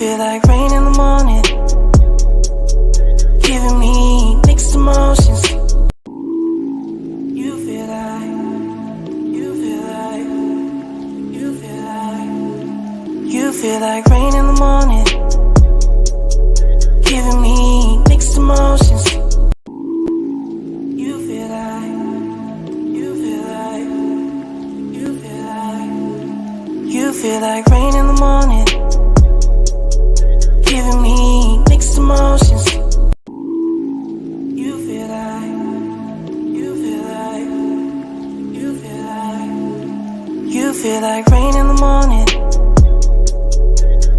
feel like rain in the morning, giving me mixed emotions. You feel like, you feel like, you feel like, you feel like rain in the morning, giving me mixed emotions. You feel like, you feel like, you feel like, you feel like rain in the morning, giving me mixed emotions. You feel like, you feel like, you feel like, you feel like rain in the morning,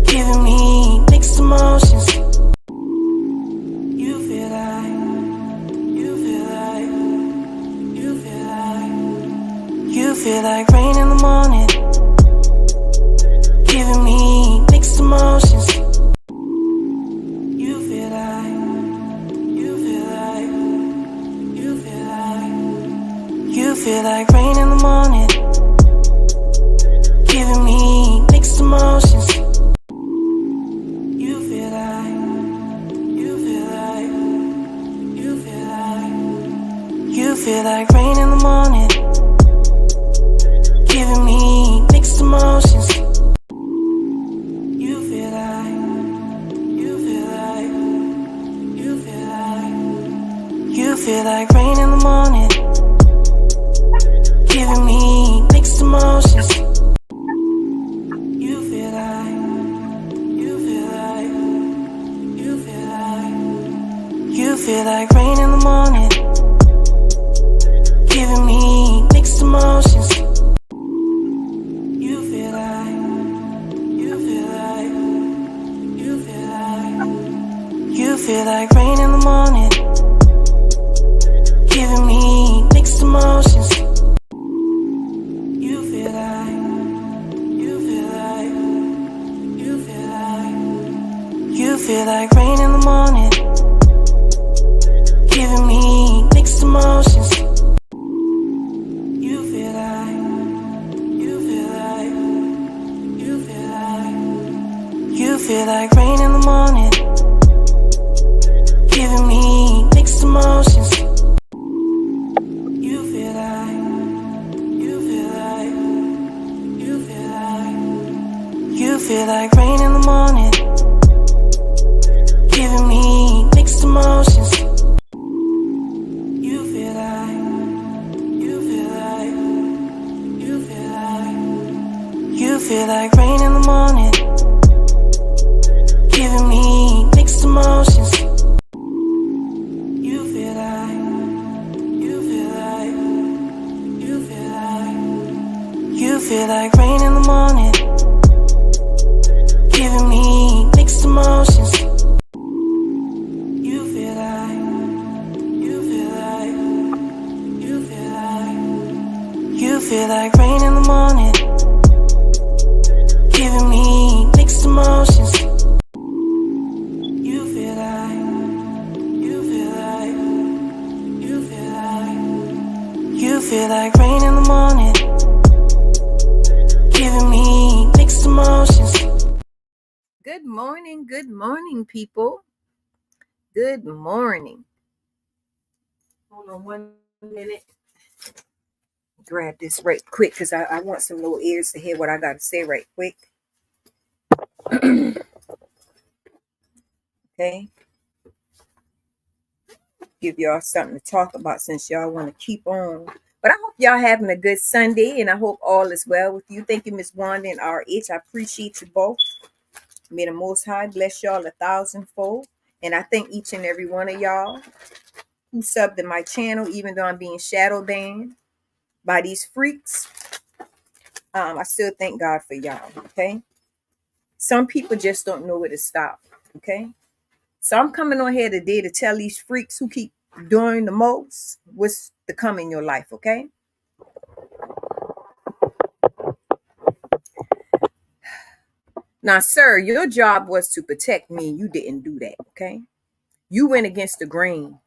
giving me mixed emotions. You feel like, you feel like, you feel like, you feel like rain in the morning, giving me mixed emotions. You feel like, you feel like, you feel like, you feel like rain in the morning, giving me mixed emotions. You feel like, you feel like, you feel like, you feel like rain in the morning, giving me mixed emotions. You feel like, you feel like, you feel like, you feel like rain in the morning, giving me mixed emotions. You feel like, you feel like, you feel like, you feel like rain in the morning, giving me mixed emotions. You feel like, you feel like, you feel like, you feel like rain in the morning, giving me mixed emotions. You feel like, you feel like, you feel like, you feel like rain in the morning, giving me mixed emotions. You feel like, you feel like, you feel like, you feel like rain in the morning, giving me mixed emotions. You feel like, you feel like, you feel like, you feel like rain in the morning, giving me mixed emotions. You feel like, you feel like, you feel like, you feel like rain in the morning, giving me mixed emotions. You feel like, you feel like, you feel like, you feel like rain in the morning, giving me mixed emotions. You feel like, you feel like, you feel like, you feel like rain in the morning, giving me mixed emotions. You feel like, you feel like, you feel like, you feel like rain in the morning, giving me mixed emotions. Good morning, people. Good morning. Hold on 1 minute. Grab this right quick because I want some little ears to hear what I got to say right quick. Okay. Give y'all something to talk about since y'all want to keep on. But I hope y'all having a good Sunday, and I hope all is well with you. Thank you, Miss Wanda and RH. I appreciate you both. May the Most High bless y'all 1,000-fold. And I thank each and every one of y'all who subbed to my channel, even though I'm being shadow banned by these freaks. I still thank God for y'all, okay? Some people just don't know where to stop, okay? So I'm coming on here today to tell these freaks who keep doing the most what's to come in your life, okay? Now, sir, your job was to protect me. You didn't do that, okay? You went against the grain,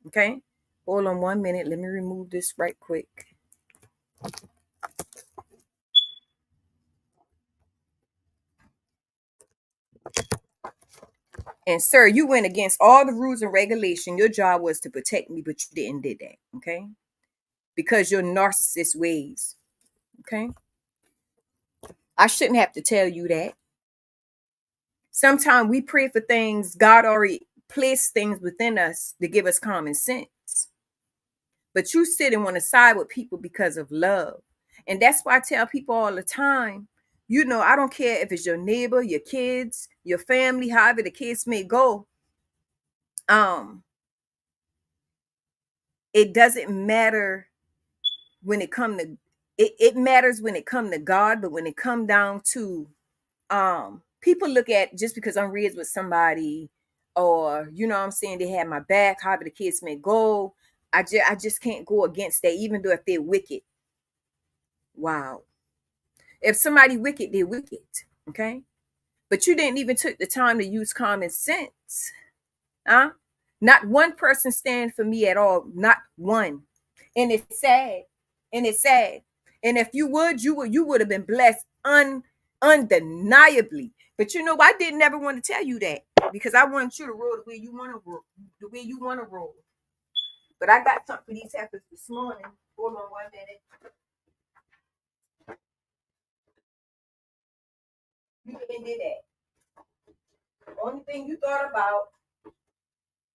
okay? Hold on 1 minute. Let me remove this right quick. And sir, you went against all the rules and regulation. Your job was to protect me, but you didn't did that. Okay. Because your narcissist ways. Okay. I shouldn't have to tell you that. Sometimes we pray for things, God already placed things within us to give us common sense. But you sit and want to side with people because of love. And that's why I tell people all the time, I don't care if it's your neighbor, your kids, your family, however the kids may go. Um, it doesn't matter when it come to it matters when it come to God, but when it come down to people look at just because I'm raised with somebody, or what I'm saying, they have my back, however the kids may go. I just can't go against that, even though if they're wicked. Wow. If somebody wicked, they're wicked. Okay. But you didn't even took the time to use common sense. Huh? Not one person stand for me at all. Not one. And it's sad. And it's sad. And if you would have been blessed undeniably. But I didn't ever want to tell you that, because I want you to roll the way you want to roll, the way you want to roll. But I got something for these heifers this morning. Hold on 1 minute. You didn't do that. The only thing you thought about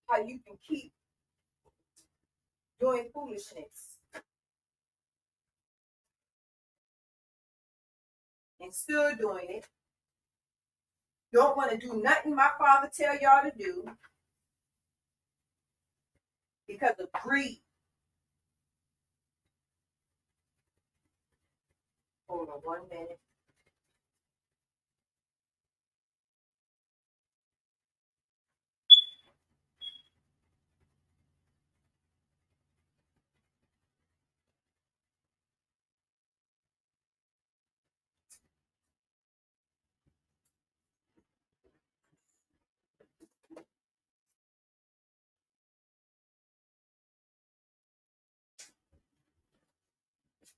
how you can keep doing foolishness and still doing it. Don't want to do nothing my father tell y'all to do because of greed. Hold on 1 minute.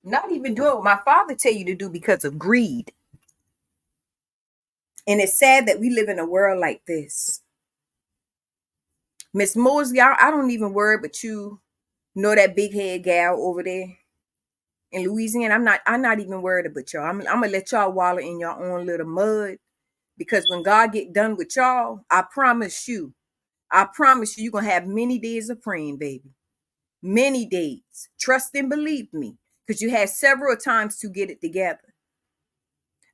Not even doing what my father tell you to do because of greed. And it's sad that we live in a world like this. Miss Mosley, I don't even worry, but you know that big head gal over there in Louisiana. I'm not even worried about y'all. I'm gonna let y'all wallow in your own little mud, because when God get done with y'all, I promise you, you're gonna have many days of praying, baby. Many days. Trust and believe me, because you had several times to get it together.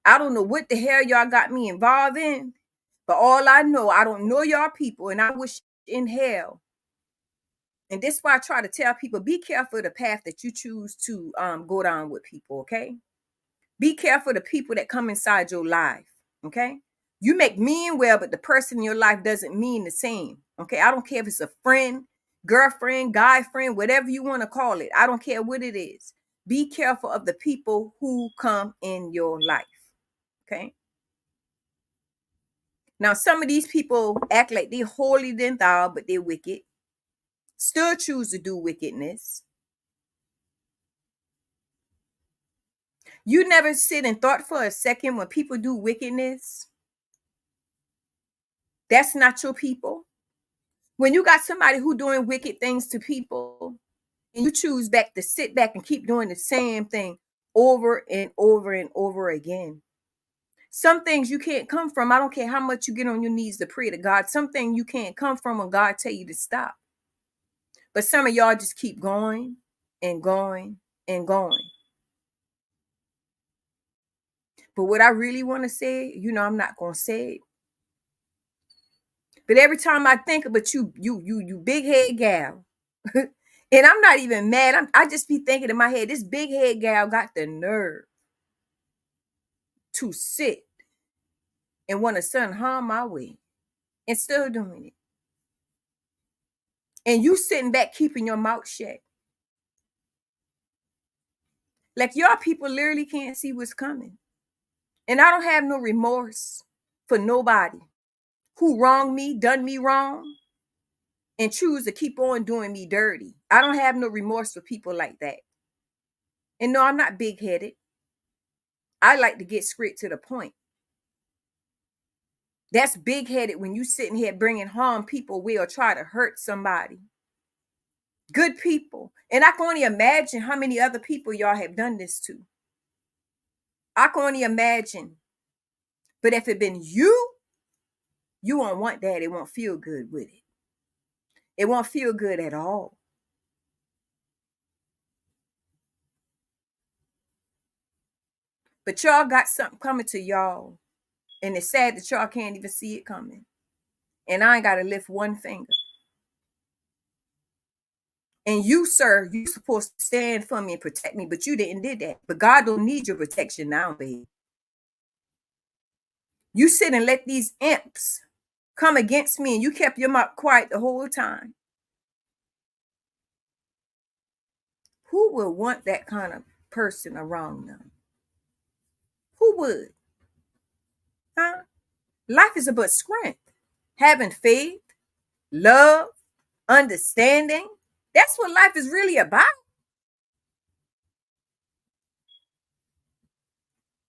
I don't know what the hell y'all got me involved in, but all I know, I don't know y'all people, and I wish in hell. And this is why I try to tell people, be careful of the path that you choose to go down with people, okay? Be careful of the people that come inside your life, okay? You make mean well, but the person in your life doesn't mean the same, okay? I don't care if it's a friend, girlfriend, guy friend, whatever you want to call it. I don't care what it is. Be careful of the people who come in your life, okay? Now, some of these people act like they're holier than thou, but they're wicked. Still choose to do wickedness. You never sit and thought for a second when people do wickedness, that's not your people. When you got somebody who doing wicked things to people, and you choose back to sit back and keep doing the same thing over and over and over again. Some things you can't come from. I don't care how much you get on your knees to pray to God. Something you can't come from when God tell you to stop. But some of y'all just keep going and going and going. But what I really want to say, I'm not gonna say it. But every time I think about you big head gal, and I'm not even mad. I just be thinking in my head, this big head gal got the nerve to sit and want to send harm my way, and still doing it. And you sitting back keeping your mouth shut. Like y'all people literally can't see what's coming. And I don't have no remorse for nobody who wronged me, done me wrong, and choose to keep on doing me dirty. I don't have no remorse for people like that. And no, I'm not big headed. I like to get straight to the point. That's big-headed when you sitting here bringing harm people way or try to hurt somebody. Good people. And I can only imagine how many other people y'all have done this to. I can only imagine. But if it been you won't want that. It won't feel good with it. It won't feel good at all. But y'all got something coming to y'all. And it's sad that y'all can't even see it coming. And I ain't got to lift one finger. And you, sir, you supposed to stand for me and protect me, but you didn't did that. But God don't need your protection now, baby. You sit and let these imps come against me, and you kept your mouth quiet the whole time. Who would want that kind of person around them? Who would? Huh? Life is about strength, having faith, love, understanding. That's what life is really about.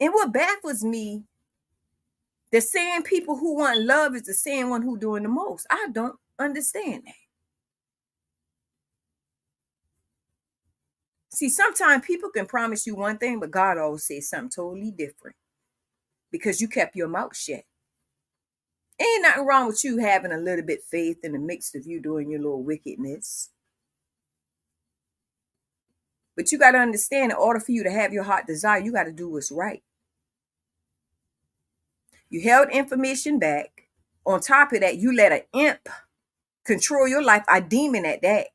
And what baffles me, the same people who want love is the same one who doing the most. I don't understand that. See, sometimes people can promise you one thing, but God always says something totally different because you kept your mouth shut. Ain't nothing wrong with you having a little bit faith in the mix of you doing your little wickedness. But you got to understand, in order for you to have your heart desire, you got to do what's right. You held information back. On top of that, you let an imp control your life, a demon at that.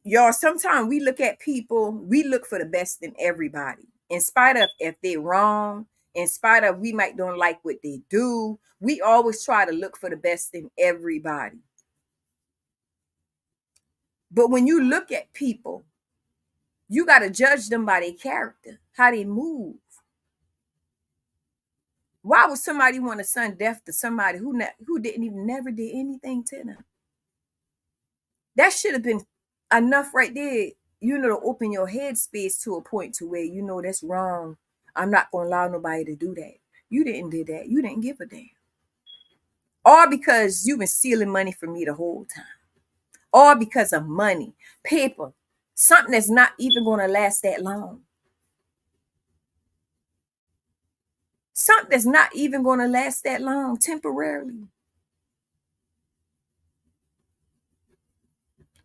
Y'all, sometimes we look at people, we look for the best in everybody. In spite of if they're wrong, in spite of we might don't like what they do, we always try to look for the best in everybody. But when you look at people, you got to judge them by their character, how they move. Why would somebody want to sudden death to somebody who didn't even never did anything to them? That should have been enough right there, to open your head space to a point to where that's wrong. I'm not going to allow nobody to do that. You didn't do that. You didn't give a damn. All because you've been stealing money from me the whole time. All because of money, paper, something that's not even going to last that long. Something that's not even going to last that long temporarily.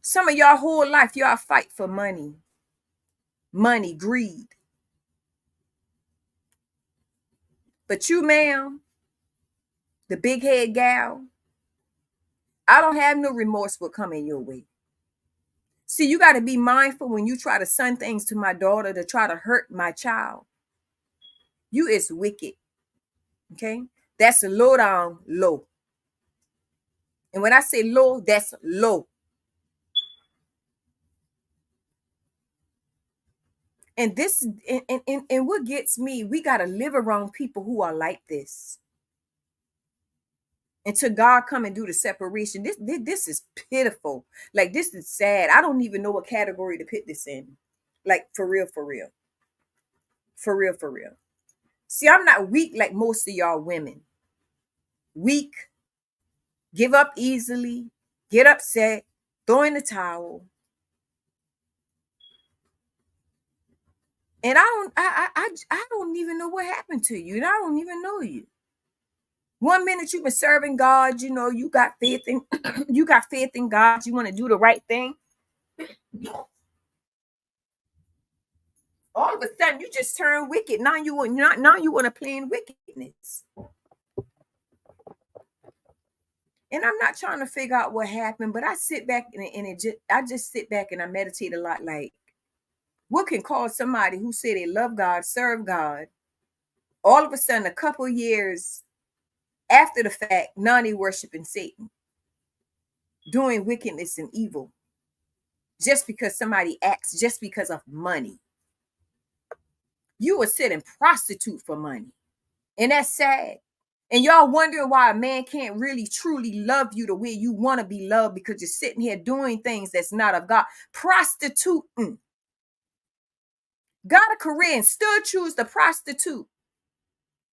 Some of y'all whole life, y'all fight for money. Money, greed. But you, ma'am, the big head gal, I don't have no remorse for coming your way. See, you got to be mindful when you try to send things to my daughter to try to hurt my child. You is wicked. Okay? That's low down low. And when I say low, that's low. And this and what gets me, we got to live around people who are like this. Until God come and do the separation. This is pitiful. Like, this is sad. I don't even know what category to put this in. Like, for real, for real. For real, for real. See, I'm not weak like most of y'all women. Weak, give up easily, get upset, throw in the towel. And I don't even know what happened to you. And I don't even know you. One minute you've been serving God, you got faith in you got faith in God, you want to do the right thing. All of a sudden you just turn wicked. Now you want to play in wickedness. And I'm not trying to figure out what happened, but I sit back I just sit back and I meditate a lot. Like, what can cause somebody who say they love God, serve God, all of a sudden a couple years after the fact, now they worshiping Satan, doing wickedness and evil, just because somebody acts, just because of money. You were sitting prostitute for money. And that's sad. And y'all wondering why a man can't really truly love you the way you want to be loved, because you're sitting here doing things that's not of God. Prostituting. Got a career and still choose the prostitute.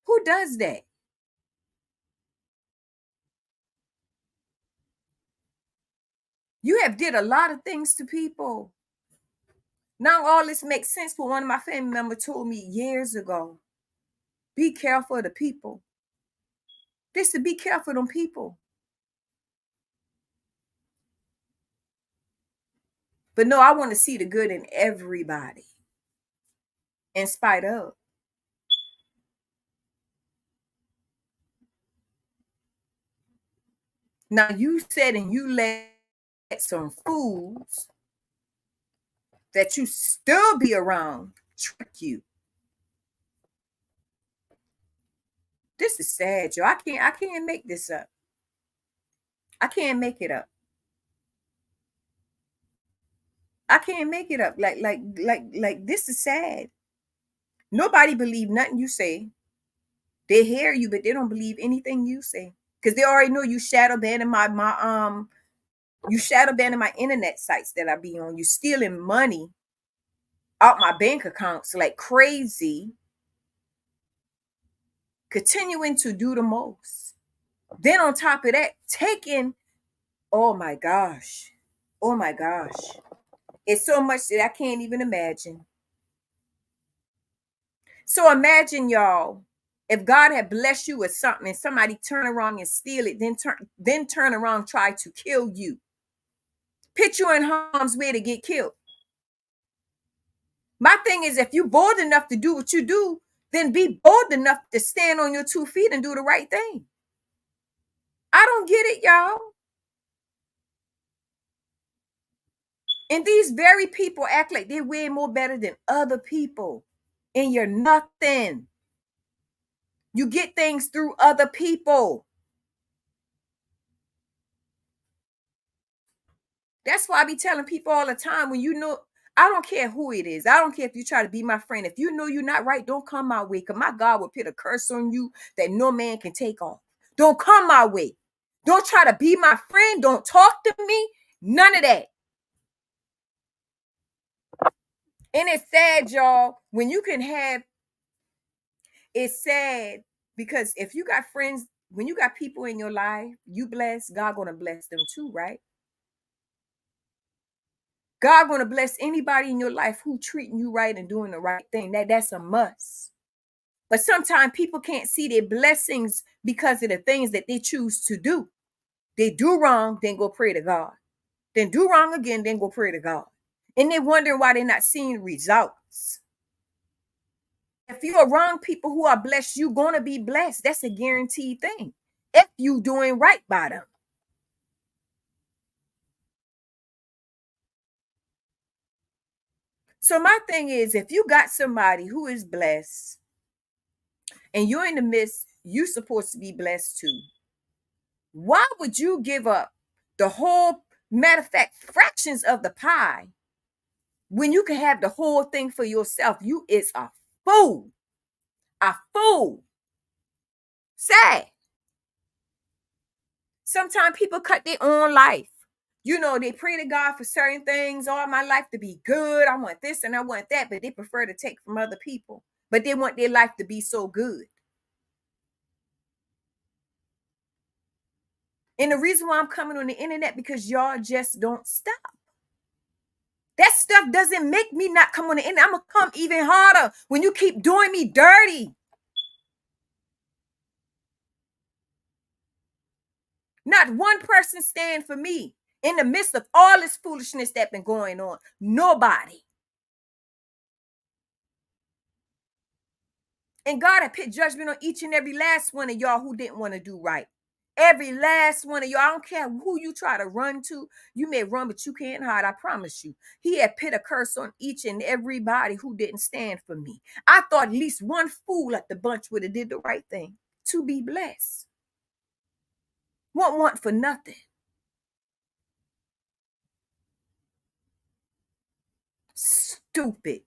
Who does that? You have did a lot of things to people. Now all this makes sense. But one of my family members told me years ago, be careful of the people. This to be careful of them people. But no, I want to see the good in everybody, in spite of. Now you said and you let some fools that you still be around trick you. This is sad, Joe. I can't make this up. I can't make it up. I can't make it up. Like this is sad. Nobody believe nothing you say. They hear you, but they don't believe anything you say. Because they already know you shadow banning you shadow banning my internet sites that I be on. You stealing money out my bank accounts like crazy. Continuing to do the most. Then on top of that, taking, oh my gosh. Oh my gosh. It's so much that I can't even imagine. So imagine, y'all, if God had blessed you with something and somebody turn around and steal it, then turn around and try to kill you. Put you in harm's way to get killed. My thing is, if you're bold enough to do what you do, then be bold enough to stand on your 2 feet and do the right thing. I don't get it, y'all. And these very people act like they're way more better than other people. And you're nothing. You get things through other people. That's why I be telling people all the time, when you know, I don't care who it is. I don't care if you try to be my friend. If you know you're not right, don't come my way. Because my God will put a curse on you that no man can take off. Don't come my way. Don't try to be my friend. Don't talk to me. None of that. And it's sad, y'all, when you can have, it's sad because if you got friends, when you got people in your life, you bless, God gonna bless them too, right? God gonna bless anybody in your life who treating you right and doing the right thing. That's a must. But sometimes people can't see their blessings because of the things that they choose to do. They do wrong, then go pray to God. Then do wrong again, then go pray to God. And they're wondering why they're not seeing results. If you're around people who are blessed, you're going to be blessed. That's a guaranteed thing. If you doing right by them. So my thing is, if you got somebody who is blessed and you're in the midst, you're supposed to be blessed too. Why would you give up the whole, matter of fact, fractions of the pie when you can have the whole thing for yourself? You is a fool. A fool. Sad. Sometimes people cut their own life. You know, they pray to God for certain things. All my life to be good. I want this and I want that, but they prefer to take from other people. But they want their life to be so good. And the reason why I'm coming on the internet, because y'all just don't stop. That stuff doesn't make me not come on the internet. I'm going to come even harder when you keep doing me dirty. Not one person stand for me in the midst of all this foolishness that's been going on. Nobody. And God had put judgment on each and every last one of y'all who didn't want to do right. Every last one of y'all. I don't care who you try to run to. You may run, but you can't hide. I promise you. He had put a curse on each and everybody who didn't stand for me. I thought at least one fool at the bunch would have did the right thing to be blessed. Won't want for nothing. Stupid.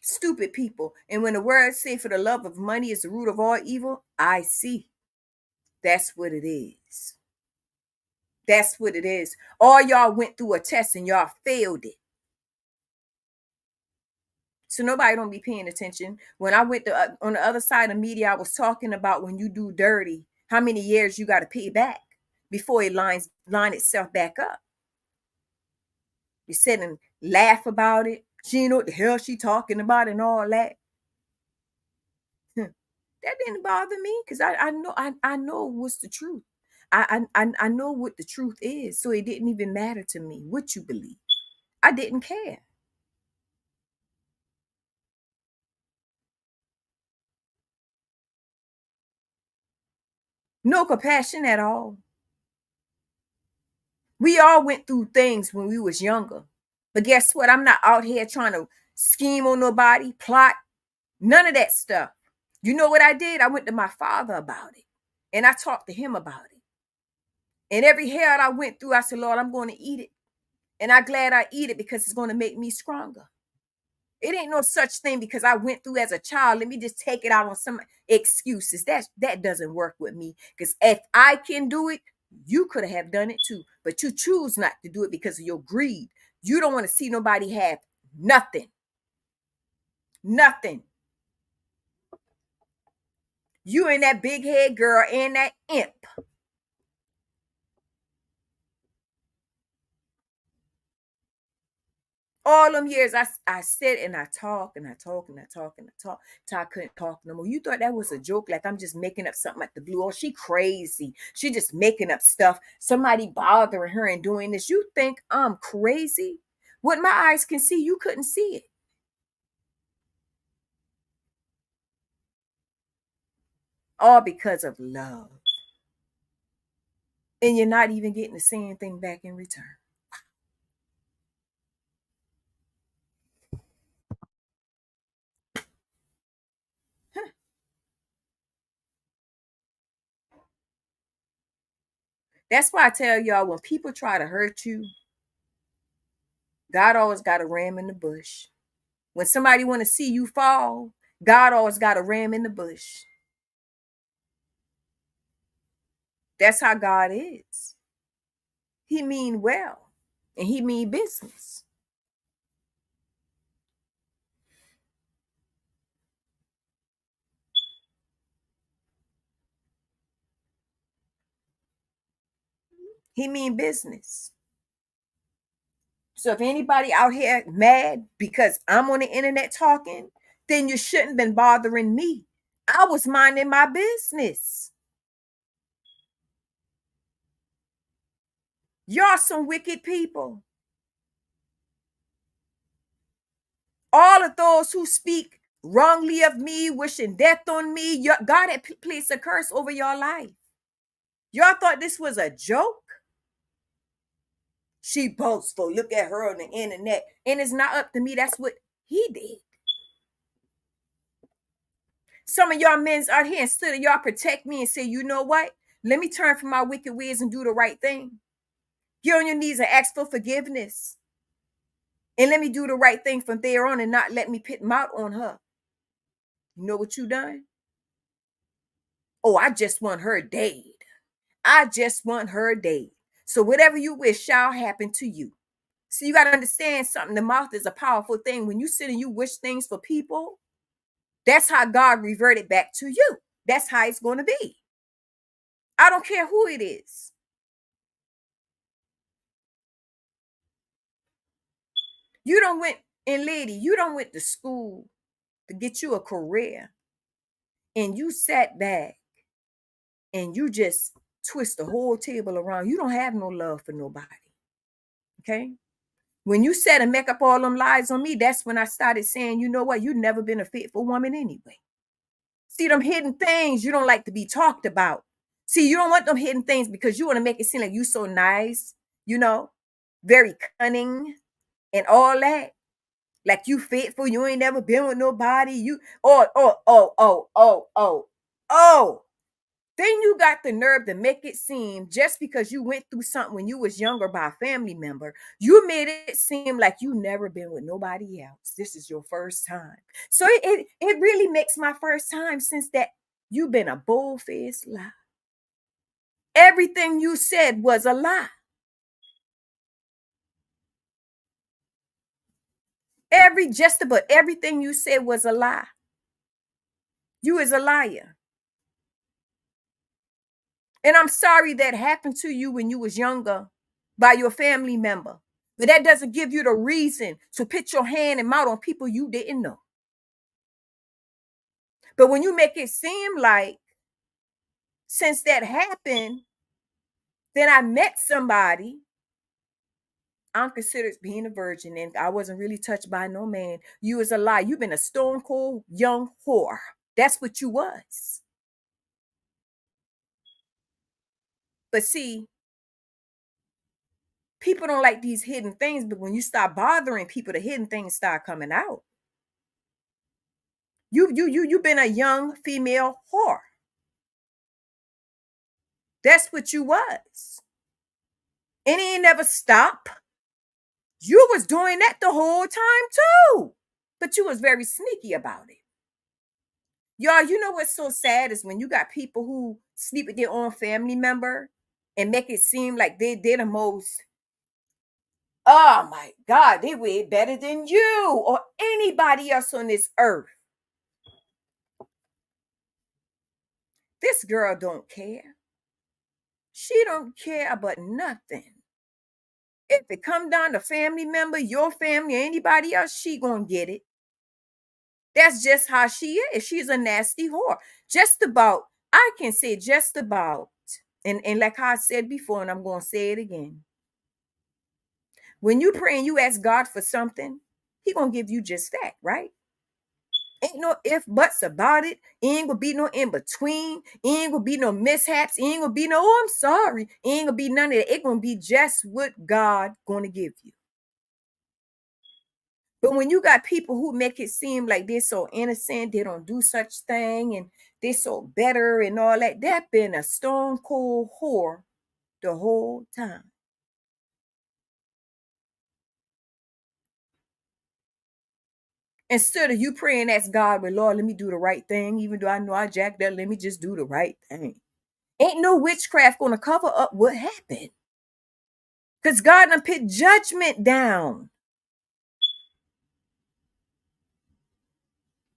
Stupid people. And when the words say for the love of money is the root of all evil, I see. That's what it is. That's what it is. All y'all went through a test and y'all failed it. So nobody don't be paying attention. When I went to, on the other side of media, I was talking about when you do dirty, how many years you got to pay back. before it line itself back up. You sit and laugh about it. She ain't know what the hell she talking about and all that. That didn't bother me because I know what's the truth. I know what the truth is. So it didn't even matter to me what you believe. I didn't care. No compassion at all. We all went through things when we was younger. But guess what? I'm not out here trying to scheme on nobody, plot, none of that stuff. You know what I did? I went to my father about it. And I talked to him about it. And every hell I went through, I said, Lord, I'm going to eat it. And I'm glad I eat it because it's going to make me stronger. It ain't no such thing because I went through as a child. Let me just take it out on some excuses. That doesn't work with me. Because if I can do it, you could have done it too. But you choose not to do it because of your greed. You don't want to see nobody have nothing. Nothing. You and that big head girl and that imp. All them years I sit and I talk and I talk and I talk and I talk till I couldn't talk no more. You thought that was a joke, like I'm just making up something like the blue. Oh, she crazy. She just making up stuff. Somebody bothering her and doing this. You think I'm crazy? What my eyes can see, you couldn't see it. All because of love. And you're not even getting the same thing back in return. That's why I tell y'all when people try to hurt you, God always got a ram in the bush. When somebody want to see you fall, God always got a ram in the bush. That's how God is. He mean well and he mean business. He mean business. So if anybody out here mad because I'm on the internet talking, then you shouldn't been bothering me. I was minding my business. Y'all some wicked people. All of those who speak wrongly of me, wishing death on me, God had placed a curse over your life. Y'all thought this was a joke? She boastful. Look at her on the internet. And it's not up to me. That's what he did. Some of y'all men's out here, instead of y'all protect me and say, you know what? Let me turn from my wicked ways and do the right thing. Get on your knees and ask for forgiveness. And let me do the right thing from there on and not let me pit mouth on her. You know what you done? Oh, I just want her dead. I just want her dead. So whatever you wish shall happen to you. So you got to understand something. The mouth is a powerful thing. When you sit and you wish things for people, that's how God reverted back to you. That's how it's going to be. I don't care who it is. You don't went, and lady, you don't went to school to get you a career. And you sat back and you just twist the whole table around. You don't have no love for nobody. Okay? When you said and make up all them lies on me, that's when I started saying, you know what? You've never been a faithful woman anyway. See, them hidden things you don't like to be talked about. See, you don't want them hidden things because you want to make it seem like you so nice, you know, very cunning and all that. Like you faithful, you ain't never been with nobody. You oh. Then you got the nerve to make it seem just because you went through something when you was younger by a family member, you made it seem like you never been with nobody else. This is your first time. So it really makes my first time since that you've been a bull-faced lie. Everything you said was a lie. Just about everything you said was a lie. You is a liar. And I'm sorry that happened to you when you was younger by your family member. But that doesn't give you the reason to put your hand and mouth on people you didn't know. But when you make it seem like since that happened, then I met somebody, I'm considered being a virgin and I wasn't really touched by no man. You is a lie. You've been a stone cold young whore. That's what you was. But see, people don't like these hidden things, but when you start bothering people, the hidden things start coming out. You've been a young female whore. That's what you was. And it ain't never stop. You was doing that the whole time too. But you was very sneaky about it. Y'all, you know what's so sad is when you got people who sleep with their own family member and make it seem like they're the most, oh my God, they way better than you or anybody else on this earth. This girl don't care. She don't care about nothing. If it come down to family member, your family, or anybody else, she gonna get it. That's just how she is. She's a nasty whore. Just about, I can say just about, and like I said before, and I'm gonna say it again. When you pray and you ask God for something, He gonna give you just that, right? Ain't no if buts about it. Ain't gonna be no in between. Ain't gonna be no mishaps. Ain't gonna be no, oh, I'm sorry. Ain't gonna be none of that. It gonna be just what God gonna give you. But when you got people who make it seem like they're so innocent, they don't do such thing, and they're so better and all that, they've been a stone cold whore the whole time. Instead of you praying, ask God, well, Lord, let me do the right thing, even though I know I jacked up, let me just do the right thing. Ain't no witchcraft gonna cover up what happened. Because God done put judgment down.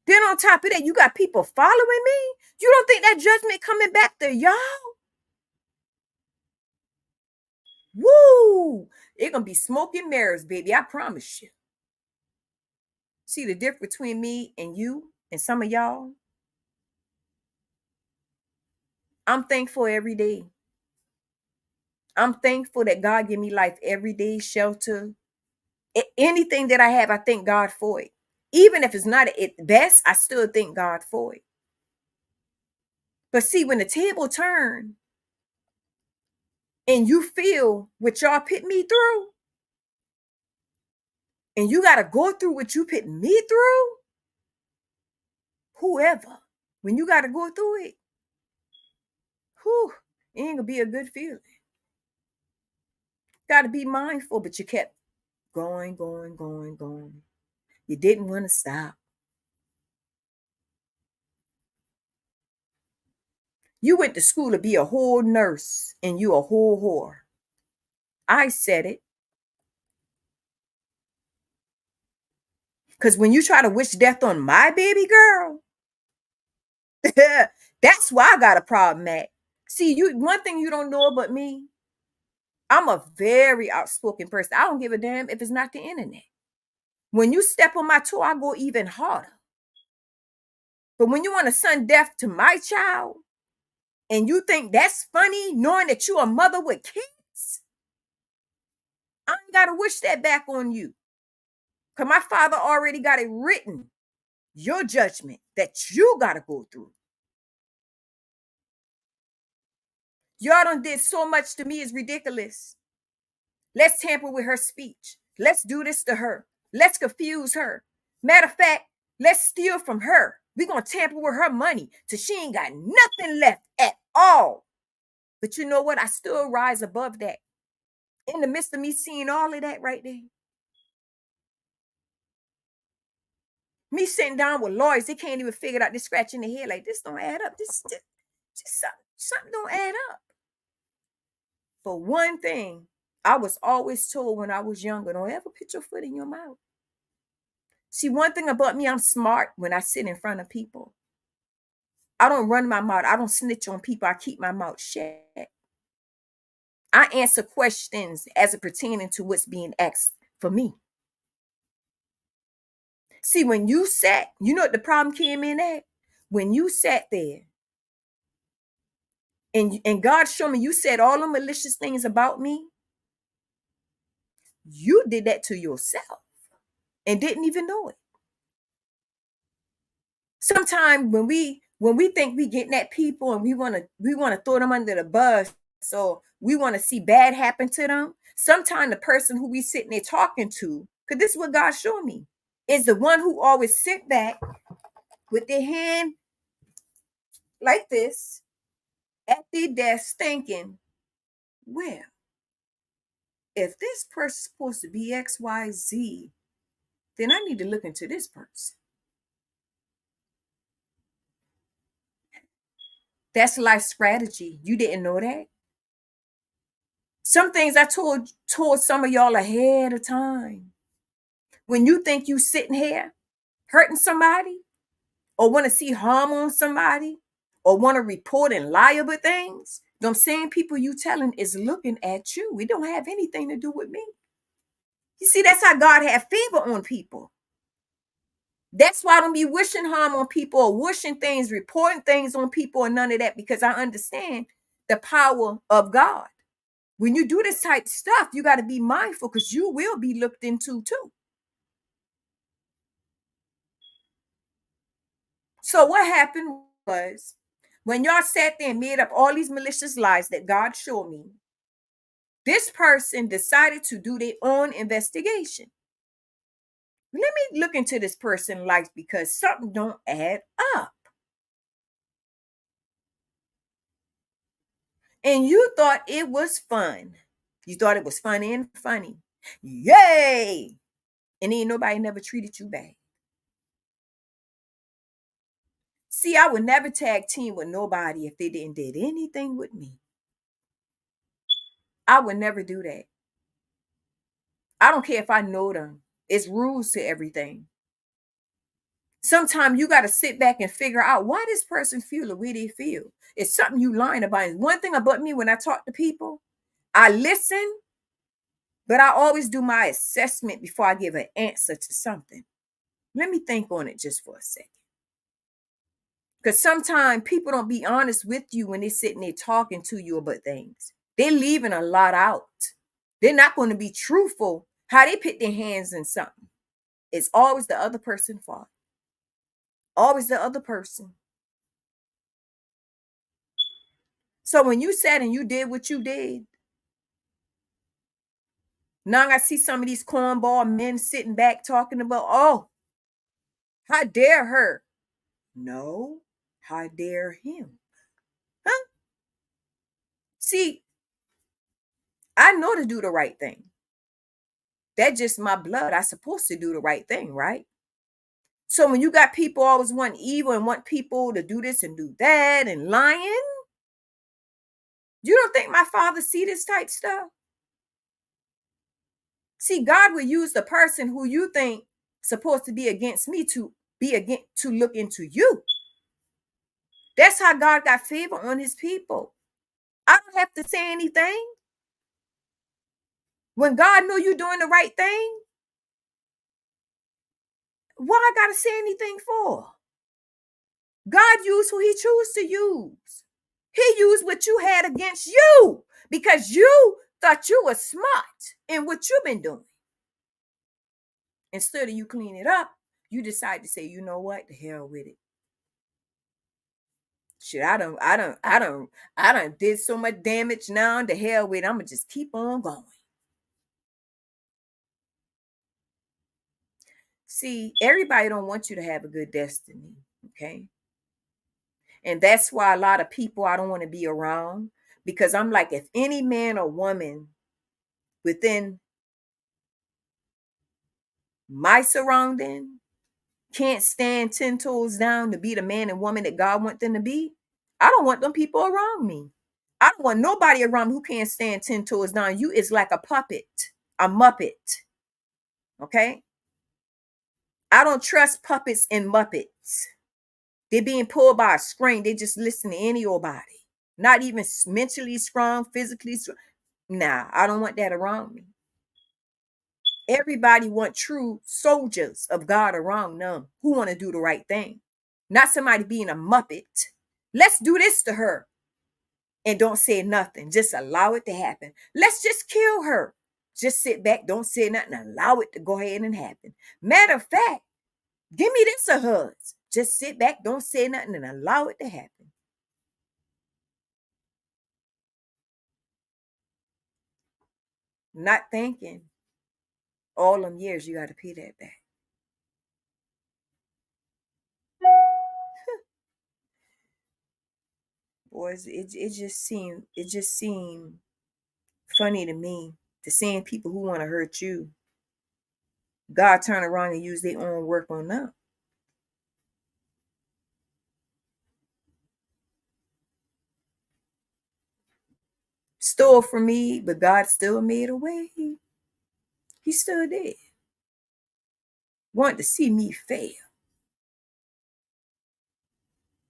Then on top of that, you got people following me. You don't think that judgment coming back to y'all? Woo! It gonna be smoke and mirrors, baby. I promise you. See the difference between me and you and some of y'all? I'm thankful every day. I'm thankful that God give me life every day, shelter. Anything that I have, I thank God for it. Even if it's not at best, I still thank God for it. But see, when the table turn and you feel what y'all put me through, and you got to go through what you put me through, whoever, when you got to go through it, whew, it ain't gonna be a good feeling. Got to be mindful, but you kept going, going, going, going. You didn't want to stop. You went to school to be a whole nurse and you a whole whore. I said it. Because when you try to wish death on my baby girl, that's why I got a problem at. See, you one thing you don't know about me, I'm a very outspoken person. I don't give a damn if it's not the internet. When you step on my toe, I go even harder. But when you want to sudden death to my child, and you think that's funny, knowing that you're a mother with kids, I ain't got to wish that back on you. Because my father already got it written, your judgment that you got to go through. Y'all done did so much to me, it's ridiculous. Let's tamper with her speech. Let's do this to her. Let's confuse her. Matter of fact, let's steal from her. We're going to tamper with her money till she ain't got nothing left at all. But you know what? I still rise above that. In the midst of me seeing all of that right there. Me sitting down with lawyers, they can't even figure it out. They're scratching their head like, this don't add up. This just something don't add up. For one thing, I was always told when I was younger, don't ever put your foot in your mouth. See, one thing about me, I'm smart when I sit in front of people. I don't run my mouth. I don't snitch on people. I keep my mouth shut. I answer questions as it pertaining to what's being asked for me. See, when you sat, you know what the problem came in at? When you sat there and God showed me you said all the malicious things about me, you did that to yourself and didn't even know it. Sometimes when we think we getting at people and we want to throw them under the bus, so we want to see bad happen to them. Sometimes the person who we sitting there talking to, because this is what God showed me, is the one who always sit back with their hand like this at their desk thinking, well, if this person's supposed to be XYZ, then I need to look into this person. That's life strategy. You didn't know that? Some things I told some of y'all ahead of time. When you think you sitting here hurting somebody or want to see harm on somebody or want to report and lie about things, them same people you telling is looking at you. It don't have anything to do with me. You see, that's how God have favor on people. That's why I don't be wishing harm on people or wishing things, reporting things on people or none of that, because I understand the power of God. When you do this type of stuff, you got to be mindful because you will be looked into too. So what happened was when y'all sat there and made up all these malicious lies that God showed me, this person decided to do their own investigation. Let me look into this person's life because something don't add up. And you thought it was fun. You thought it was funny and funny. Yay! And ain't nobody never treated you bad. See, I would never tag team with nobody if they didn't did anything with me. I would never do that. I don't care if I know them. It's rules to everything. Sometimes you got to sit back and figure out why this person feel the way they feel. It's something you lying about. And one thing about me when I talk to people, I listen, but I always do my assessment before I give an answer to something. Let me think on it just for a second. Because sometimes people don't be honest with you when they're sitting there talking to you about things. They're leaving a lot out. They're not going to be truthful how they put their hands in something. It's always the other person's fault. Always the other person. So when you sat and you did what you did, now I see some of these cornball men sitting back talking about, oh, how dare her? No, how dare him? Huh? See, I know to do the right thing. That's just my blood. I'm supposed to do the right thing, right? So when you got people always want evil and want people to do this and do that and lying, you don't think my father see this type stuff? See, God will use the person who you think supposed to be against me to be against to look into you. That's how God got favor on his people. I don't have to say anything. When God knew you doing the right thing, what I gotta say anything for? God used who he chose to use. He used what you had against you because you thought you were smart in what you've been doing. Instead of you clean it up, you decide to say, you know what? The hell with it. Shit, I done did so much damage now. The hell with it. I'ma just keep on going. See, everybody don't want you to have a good destiny. Okay. And that's why a lot of people I don't want to be around because I'm like, if any man or woman within my surrounding can't stand 10 toes down to be the man and woman that God wants them to be, I don't want them people around me. I don't want nobody around me who can't stand 10 toes down. You is like a puppet, a muppet. Okay? I don't trust puppets and muppets. They're being pulled by a string. They just listen to any old body. Not even mentally strong, physically strong. Nah, I don't want that around me. Everybody want true soldiers of God around them who want to do the right thing. Not somebody being a muppet. Let's do this to her and don't say nothing. Just allow it to happen. Let's just kill her. Just sit back, don't say nothing, allow it to go ahead and happen. Matter of fact, give me this a hug. Just sit back, don't say nothing, and allow it to happen. Not thinking all them years you got to pay that back. Boys, it just seemed funny to me to seeing people who want to hurt you. God turn around and use their own work on them. Stole from me, but God still made a way. He still did. Want to see me fail.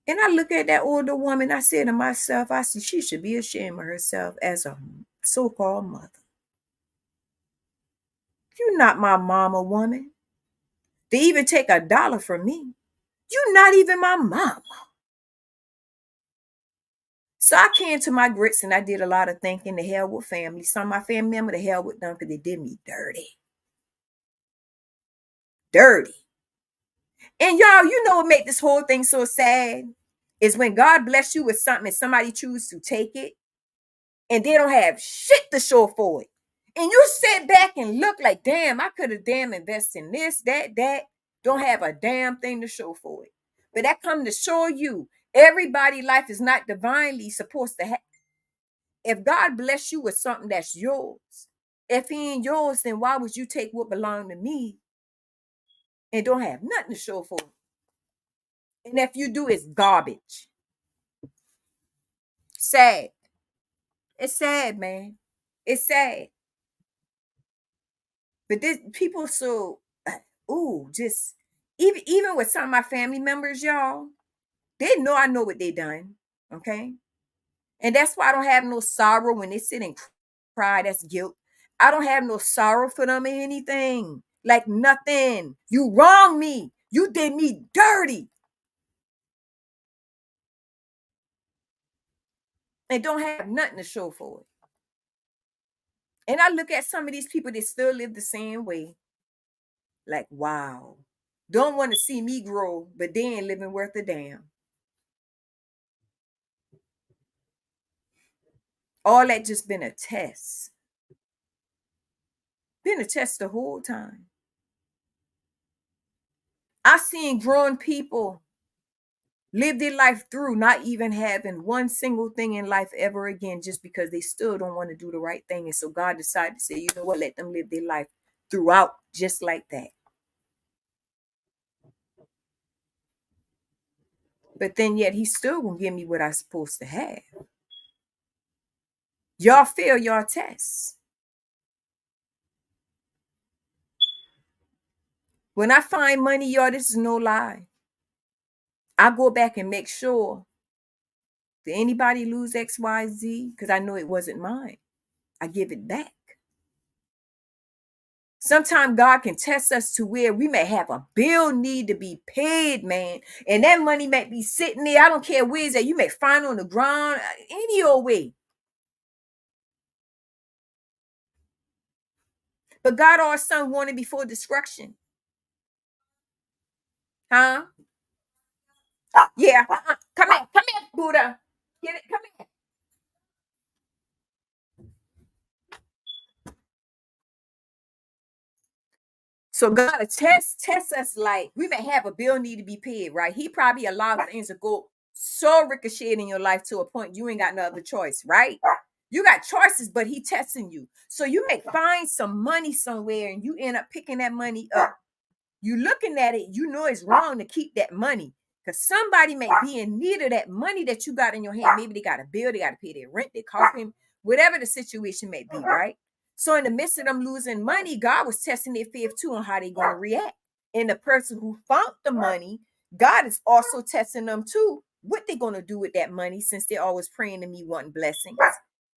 And I look at that older woman, I say to myself, I see she should be ashamed of herself as a so-called mother. You're not my mama, woman. To even take $1 from me. You're not even my mama. So I came to my grits and I did a lot of thinking. The hell with family. Some of my family members, the hell with them because they did me dirty. Dirty. And y'all, you know what make this whole thing so sad? Is when God bless you with something and somebody choose to take it and they don't have shit to show for it. And you sit back and look like, damn, I could have damn invested in this, that. Don't have a damn thing to show for it. But that come to show you everybody life is not divinely supposed to have. If God bless you with something that's yours, if he ain't yours, then why would you take what belonged to me and don't have nothing to show for it? And if you do, it's garbage. Sad. It's sad, man. It's sad. But this people so just even with some of my family members, y'all, they know I know what they done. Okay. And that's why I don't have no sorrow when they sit and cry. That's guilt. I don't have no sorrow for them or anything. Like nothing. You wronged me. You did me dirty. And don't have nothing to show for it. And I look at some of these people that still live the same way. Like, wow. Don't want to see me grow, but they ain't living worth a damn. All that just been a test. Been a test the whole time. I seen grown people live their life through not even having one single thing in life ever again just because they still don't want to do the right thing. And so God decided to say, you know what, let them live their life throughout just like that. But then yet he's still gonna give me what I'm supposed to have. Y'all fail your tests. When I find money, y'all, this is no lie. I go back and make sure. Did anybody lose XYZ? Because I know it wasn't mine. I give it back. Sometimes God can test us to where we may have a bill need to be paid, man. And that money might be sitting there. I don't care where it's at. You may find it on the ground, any old way. But God our son wanted before destruction. Huh? Yeah. Come here, Buddha. Get it, come here. So God test us like we may have a bill need to be paid, right? He probably allowed things to go so ricocheted in your life to a point you ain't got no other choice, right? You got choices, but he testing you. So you may find some money somewhere and you end up picking that money up. You looking at it, you know it's wrong to keep that money because somebody may be in need of that money that you got in your hand. Maybe they got a bill, they got to pay their rent, their car payment, whatever the situation may be, right? So in the midst of them losing money, God was testing their faith too on how they going to react. And the person who found the money God is also testing them too. What they gonna do with that money since they're always praying to me wanting blessings.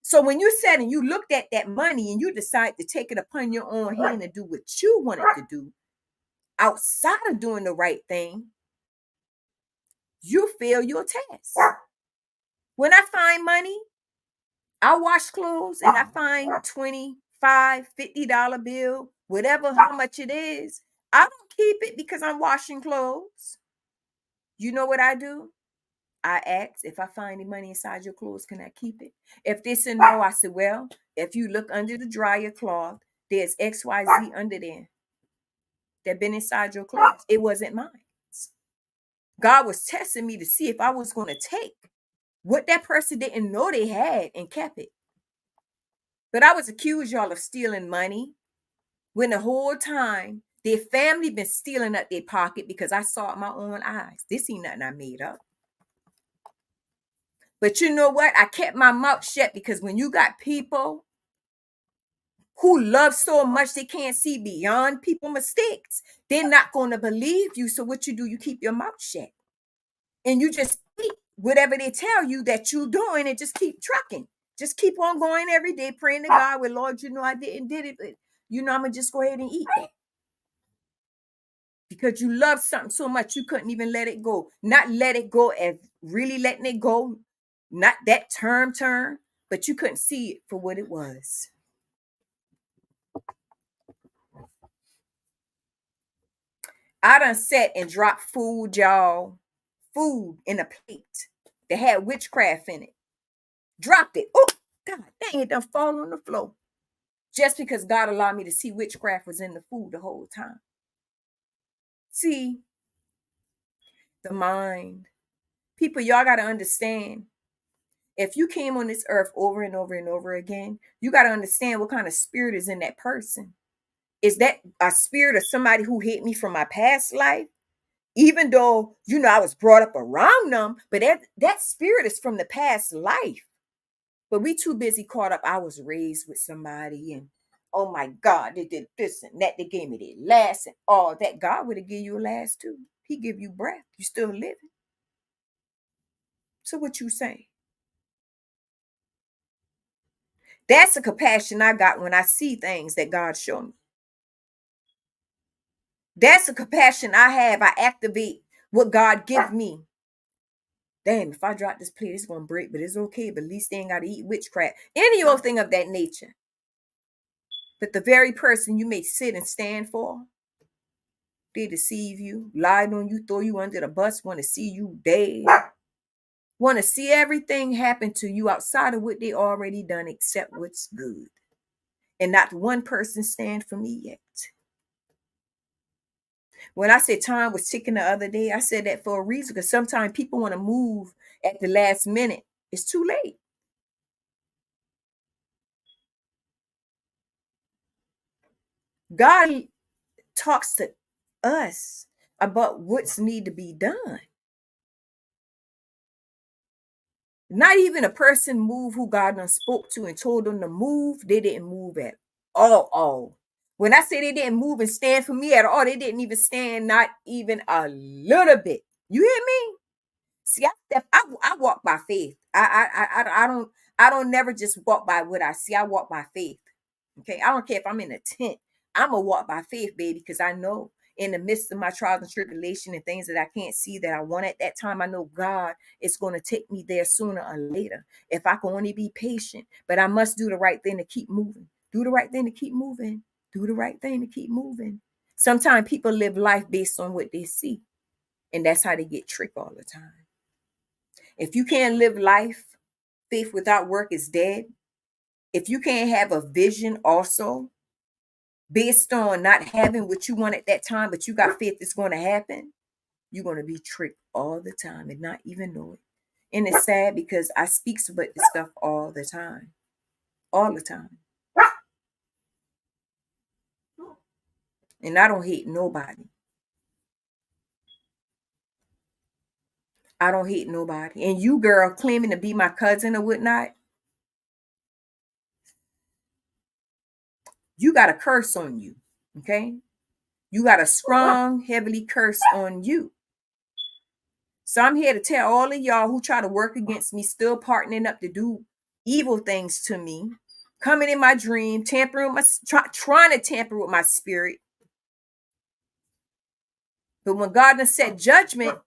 So when you said and you looked at that money and you decide to take it upon your own hand and do what you wanted to do outside of doing the right thing, you fail your test. When I find money, I wash clothes and I find $25, $50 bill, whatever how much it is. I don't keep it because I'm washing clothes. You know what I do? I ask, if I find any money inside your clothes, can I keep it? If they say no, I said, well, if you look under the dryer cloth, there's XYZ under there that been inside your clothes. It wasn't mine. God was testing me to see if I was going to take what that person didn't know they had and kept it. But I was accused, y'all, of stealing money when the whole time their family been stealing out their pocket because I saw it with my own eyes. This ain't nothing I made up. But you know what? I kept my mouth shut because when you got people who love so much they can't see beyond people's mistakes, they're not going to believe you. So what you do, you keep your mouth shut. And you just eat whatever they tell you that you're doing and just keep trucking. Just keep on going every day, praying to God, well, Lord, you know I did it, but you know I'm going to just go ahead and eat that. Because you love something so much you couldn't even let it go. Not let it go as really letting it go. Not that term, but you couldn't see it for what it was. I done sat and dropped food, y'all. Food in a plate that had witchcraft in it. Dropped it. Oh, God dang it, done fall on the floor. Just because God allowed me to see witchcraft was in the food the whole time. See, the mind. People, y'all got to understand. If you came on this earth over and over and over again, you got to understand what kind of spirit is in that person. Is that a spirit of somebody who hit me from my past life? Even though, I was brought up around them, but that spirit is from the past life. But we too busy caught up. I was raised with somebody and oh my God, they did this and that. They gave me their last and all that. God would have given you a last too. He give you breath. You still living. So what you say? That's the compassion I got when I see things that God showed me. That's the compassion I have. I activate what God give me. Damn, if I drop this plate, it's gonna break, but it's okay. But at least they ain't gotta eat witchcraft. Any old thing of that nature. But the very person you may sit and stand for, they deceive you, lied on you, throw you under the bus, want to see you dead, want to see everything happen to you outside of what they already done, except what's good. And not one person stand for me yet. When I said time was ticking the other day, I said that for a reason, because sometimes people want to move at the last minute. It's too late. God talks to us about what's need to be done. Not even a person move who God done spoke to and told them to move. They didn't move at all. When I say they didn't move and stand for me at all, they didn't even stand, not even a little bit. You hear me? See, I walk by faith. I don't never just walk by what I see. I walk by faith. Okay, I don't care if I'm in a tent. I'm gonna walk by faith, baby, because I know in the midst of my trials and tribulation and things that I can't see that I want at that time, I know God is going to take me there sooner or later. If I can only be patient, but I must do the right thing to keep moving. Do the right thing to keep moving. Do the right thing to keep moving. Sometimes people live life based on what they see, and that's how they get tricked all the time. If you can't live life, faith without work is dead. If you can't have a vision also, based on not having what you want at that time, but you got faith it's going to happen, you're going to be tricked all the time and not even know it. And it's sad because I speak about this stuff all the time. All the time. And I don't hate nobody. I don't hate nobody. And you, girl, claiming to be my cousin or whatnot, you got a curse on you. Okay? You got a strong, heavily curse on you. So I'm here to tell all of y'all who try to work against me, still partnering up to do evil things to me, coming in my dream, tampering with trying to tamper with my spirit. But when God done set judgment,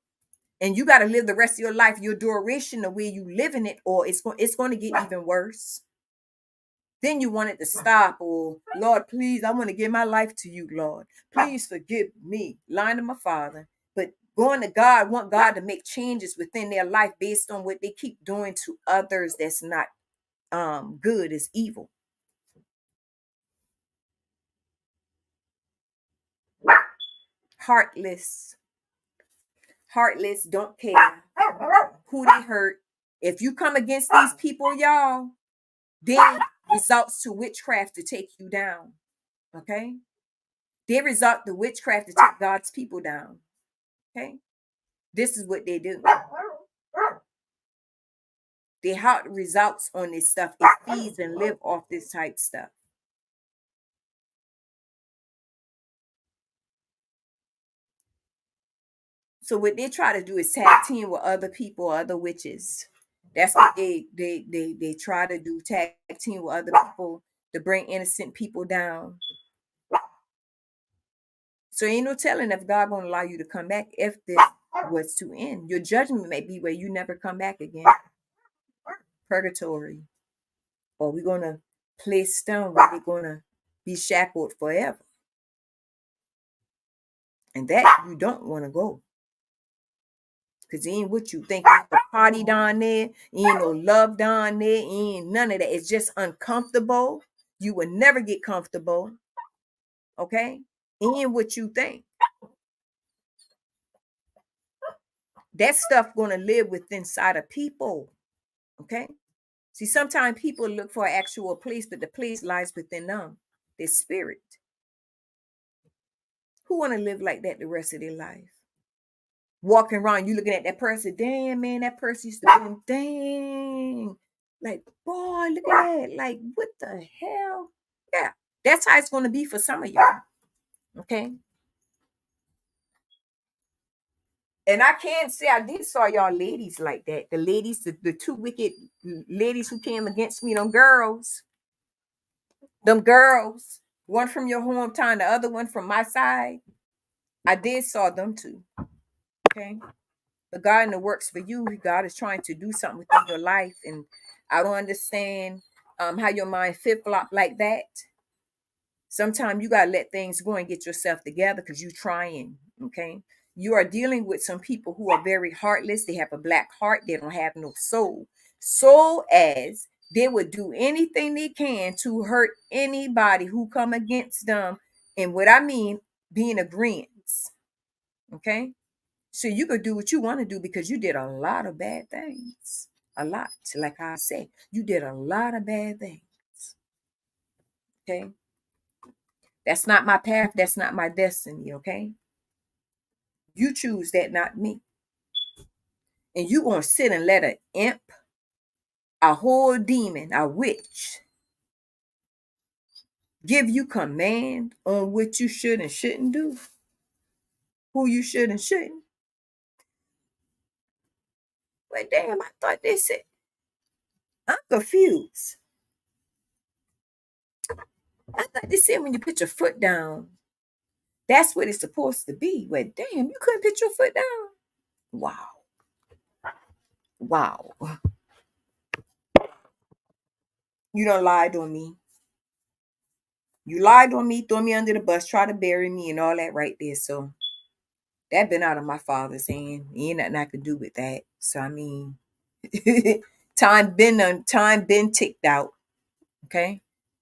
and you got to live the rest of your life, your duration, the way you live in it, or it's going to get even worse. Then you want it to stop, or Lord, please, I want to give my life to you, Lord. Please forgive me, lying to my Father. But going to God, want God to make changes within their life based on what they keep doing to others that's not good, is evil. Heartless, don't care who they hurt. If you come against these people, y'all, then results to witchcraft to take you down. Okay? They resort to witchcraft to take God's people down. Okay? This is what they do. Their heart results on this stuff. It feeds and live off this type stuff. So what they try to do is tag team with other people, other witches. That's what they try to do, tag team with other people to bring innocent people down. So ain't no telling if God won't allow you to come back if this was to end. Your judgment may be where you never come back again. Purgatory. Or we're gonna place stone where they're gonna be shackled forever. And that you don't want to go. Because ain't what you think. Ain't the party down there, ain't no love down there, ain't none of that. It's just uncomfortable. You will never get comfortable. Okay? Ain't what you think. That stuff gonna live within inside of people. Okay? See, sometimes people look for an actual place, but the place lies within them, their spirit. Who want to live like that the rest of their life? Walking around, you looking at that person, damn, man, that person used to be, dang. Like, boy, look at that. Like, what the hell? Yeah, that's how it's going to be for some of y'all. Okay? And I can't say I did saw y'all ladies like that. The ladies, the two wicked ladies who came against me, them girls. One from your hometown, the other one from my side. I did saw them too. Okay? But God in the works for you. God is trying to do something within your life. And I don't understand how your mind flip-flop like that. Sometimes you got to let things go and get yourself together because you're trying. Okay? You are dealing with some people who are very heartless. They have a black heart. They don't have no soul. So as they would do anything they can to hurt anybody who come against them. And what I mean, being agreeance. Okay? So you could do what you want to do because you did a lot of bad things. A lot. Like I said, you did a lot of bad things. Okay? That's not my path. That's not my destiny. Okay? You choose that, not me. And you going to sit and let an imp, a whole demon, a witch, give you command on what you should and shouldn't do, who you should and shouldn't. Well, damn, I thought they said, I'm confused. I thought they said when you put your foot down, that's what it's supposed to be. Well, damn, you couldn't put your foot down. Wow. Wow. You done lied on me. You lied on me, throw me under the bus, try to bury me and all that right there. So that been out of my father's hand. Ain't nothing I could do with that. So I mean, time been ticked out. Okay.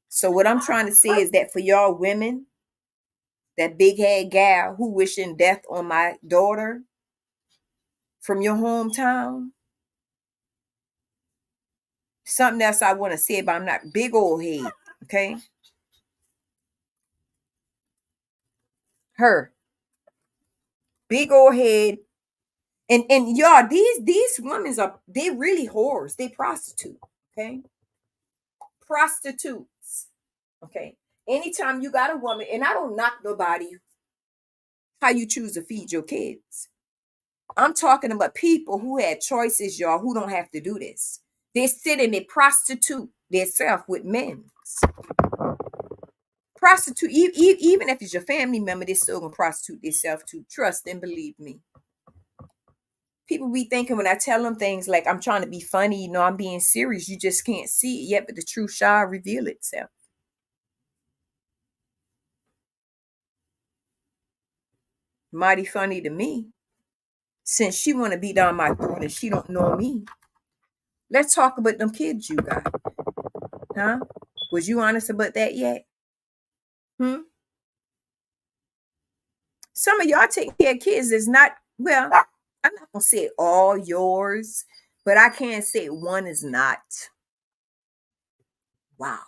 So what I'm trying to say is that for y'all women, that big head gal who wishing death on my daughter from your hometown, something else I want to say, but I'm not big old head. Okay. Her big old head. And y'all, these women they really whores. They prostitute. Okay. Prostitutes. Okay. Anytime you got a woman, and I don't knock nobody how you choose to feed your kids. I'm talking about people who had choices, y'all, who don't have to do this. They sit and they prostitute themselves with men. Prostitute, even if it's your family member, they still gonna prostitute themselves to trust and believe me. People be thinking when I tell them things like I'm trying to be funny, I'm being serious. You just can't see it yet, but the truth shall reveal itself. Mighty funny to me. Since she want to be down my throat and she don't know me. Let's talk about them kids you got. Huh? Was you honest about that yet? Hmm? Some of y'all taking care of kids is not, well, I'm not gonna say all yours, but I can say one is not. Wow.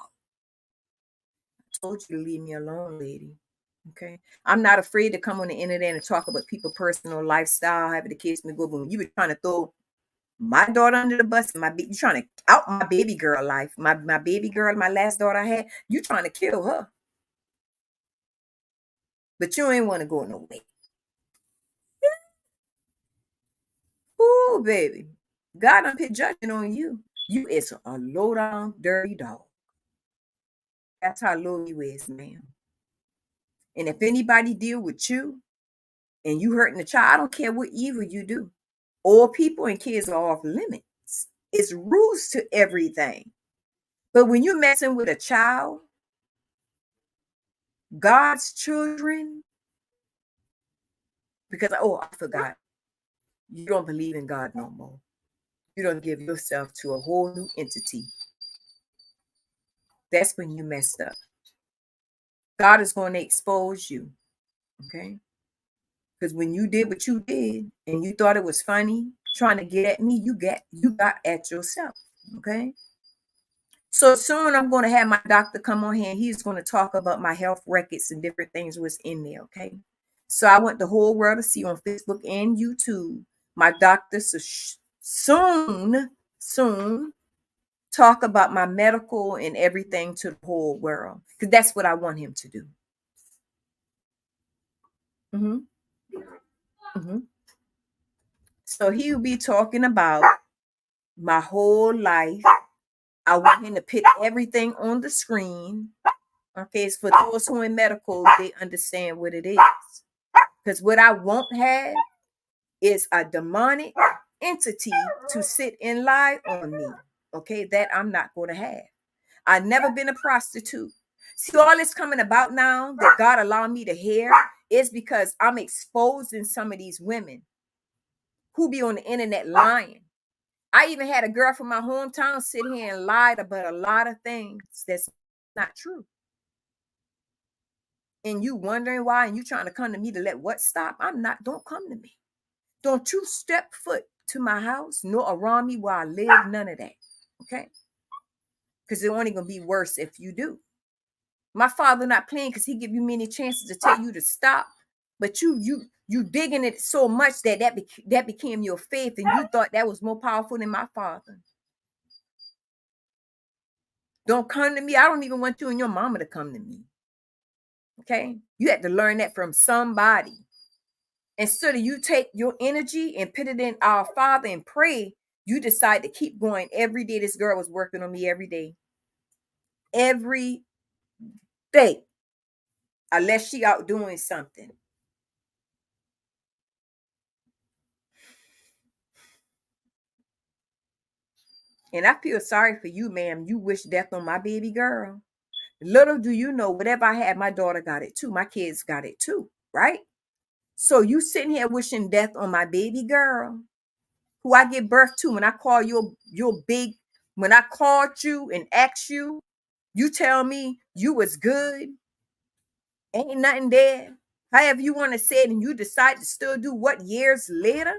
I told you to leave me alone, lady. Okay. I'm not afraid to come on the internet and talk about people's personal lifestyle, having the kids me go boom. You were trying to throw my daughter under the bus, you trying to out my baby girl life. My baby girl, my last daughter I had, you trying to kill her. But you ain't want to go no way. Ooh, baby. God done put judgment on you. You is a low down, dirty dog. That's how low you is, ma'am. And if anybody deal with you and you hurting the child, I don't care what evil you do. All people and kids are off limits. It's rules to everything. But when you're messing with a child, God's children, because I forgot, you don't believe in God no more. You don't give yourself to a whole new entity. That's when you messed up. God is going to expose you. Okay? Because when you did what you did and you thought it was funny trying to get at me, you got at yourself. Okay? So soon I'm going to have my doctor come on here and he's going to talk about my health records and different things was in there. Okay? So I want the whole world to see on Facebook and YouTube my doctor soon talk about my medical and everything to the whole world because that's what I want him to do. Mm-hmm. Mm-hmm. So he'll be talking about my whole life. I want him to put everything on the screen. Okay, it's for those who are in medical, they understand what it is. Because what I won't have is a demonic entity to sit and lie on me. Okay, that I'm not going to have. I've never been a prostitute. See, all this coming about now that God allowed me to hear is because I'm exposing some of these women who be on the internet lying. I even had a girl from my hometown sit here and lie about a lot of things that's not true. And you wondering why, and you trying to come to me to let what stop? Don't come to me. Don't you step foot to my house, nor around me where I live, none of that. Okay? Because it's only going to be worse if you do. My father not playing because he give you many chances to tell you to stop. But you digging it so much that became your faith, and you thought that was more powerful than my father. Don't come to me. I don't even want you and your mama to come to me. Okay? You had to learn that from somebody. Instead of you take your energy and put it in our Father and pray, you decide to keep going every day. This girl was working on me every day. Every day. Unless she out doing something. And I feel sorry for you, ma'am. You wish death on my baby girl. Little do you know, whatever I had, my daughter got it too. My kids got it too, right? So you sitting here wishing death on my baby girl, who I give birth to. When I call when I called you and asked you, you tell me you was good, ain't nothing there. However you want to say it, and you decide to still do what years later?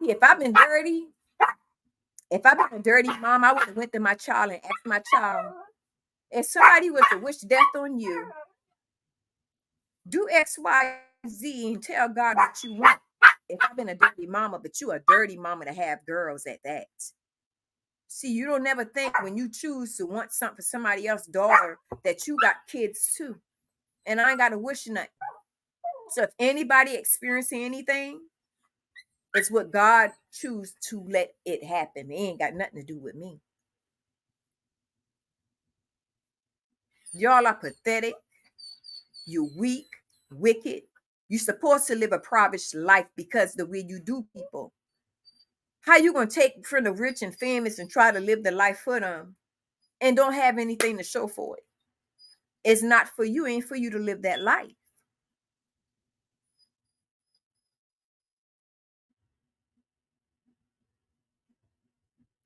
If I've been dirty, if I've been a dirty mom, I would have went to my child and asked my child, if somebody was to wish death on you, do X, Y, Z and tell God what you want. If I've been a dirty mama, but you a dirty mama to have girls at that. See, you don't never think when you choose to want something for somebody else's daughter that you got kids too. And I ain't got to wish nothing. So if anybody experiencing anything, it's what God choose to let it happen. It ain't got nothing to do with me. Y'all are pathetic. You're weak, wicked. You're supposed to live a privileged life because the way you do people. How you gonna take from the rich and famous and try to live the life for them and don't have anything to show for it? It's not for you. It ain't for you to live that life.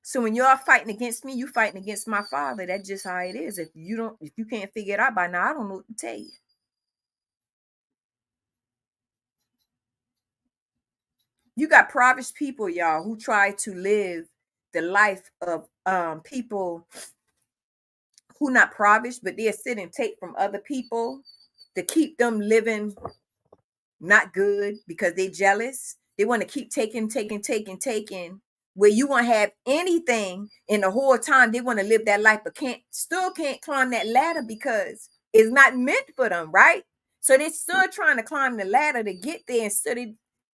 So when y'all fighting against me, you fighting against my father. That's just how it is. If you can't figure it out by now, I don't know what to tell you. You got privileged people, y'all, who try to live the life of people who not privileged, but they'll sit and take from other people to keep them living not good because they jealous. They want to keep taking, where you won't have anything in the whole time they want to live that life, but can't climb that ladder because it's not meant for them, right? So they're still trying to climb the ladder to get there instead of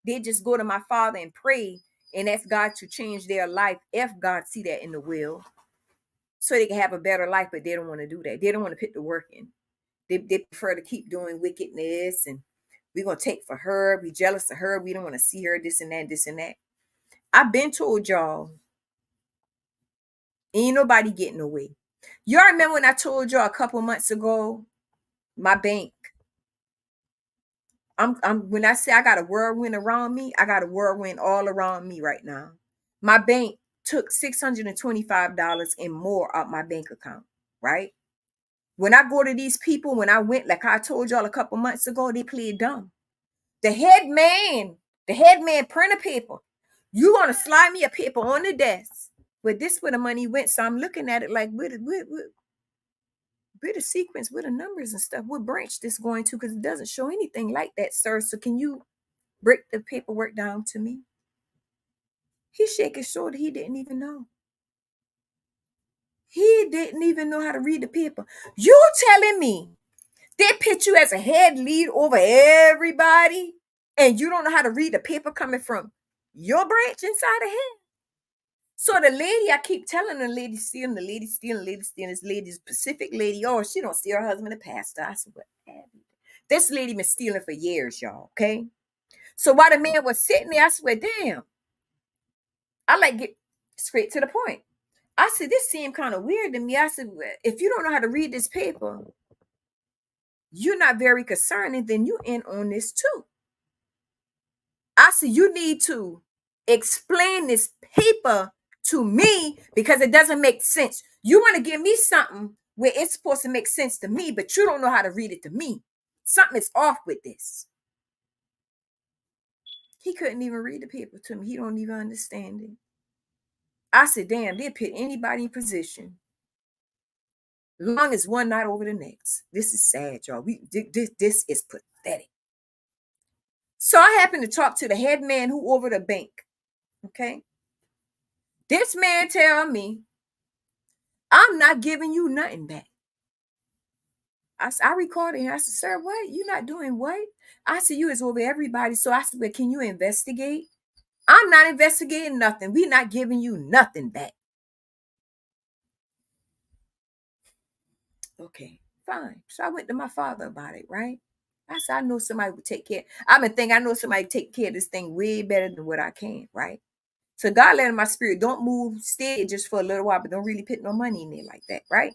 they just go to my father and pray and ask God to change their life if God see that in the will. So they can have a better life, but they don't want to do that. They don't want to put the work in. They prefer to keep doing wickedness and we're gonna take for her. We jealous of her. We don't want to see her. This and that. This and that. I've been told y'all, ain't nobody getting away. Y'all remember when I told y'all a couple months ago, my bank. I'm when I say I got a whirlwind around me, I got a whirlwind all around me right now. My bank took $625 and more out my bank account, right? When I go to these people, when I went, like I told y'all a couple months ago, they played dumb. The head man print a paper. You want to slide me a paper on the desk. But this where the money went. So I'm looking at it like where the sequence, where the numbers and stuff, what branch this going to, because it doesn't show anything like that, sir. So can you break the paperwork down to me? He shake his shoulder. He didn't even know. He didn't even know how to read the paper. You telling me they put you as a head lead over everybody and you don't know how to read the paper coming from your branch inside of him? So the lady, I keep telling the lady stealing, the lady stealing, the lady stealing, this lady's Pacific lady. Oh, she don't see her husband a pastor. I said, what? This lady been stealing for years, y'all. Okay. So while the man was sitting there, I swear, damn, I like get straight to the point. I said, this seemed kind of weird to me. I said, well, if you don't know how to read this paper, you're not very concerning, then you in on this too. I said, you need to explain this paper to me because it doesn't make sense. You want to give me something where it's supposed to make sense to me, but you don't know how to read it to me. Something is off with this. He couldn't even read the paper to me. He don't even understand it. I said, damn, they put anybody in position. Long as one not over the next. This is sad, y'all. This is pathetic. So I happened to talk to the head man who over the bank. Okay. This man tell me, I'm not giving you nothing back. I recorded him. I said, sir, what? You not doing what? I said, you is over everybody. So I said, well, can you investigate? I'm not investigating nothing. We not giving you nothing back. Okay, fine. So I went to my father about it, right? I said, I know somebody would take care. I've been thinking I know somebody take care of this thing way better than what I can, right? So God led in my spirit, don't move, stay just for a little while, but don't really put no money in there like that, right?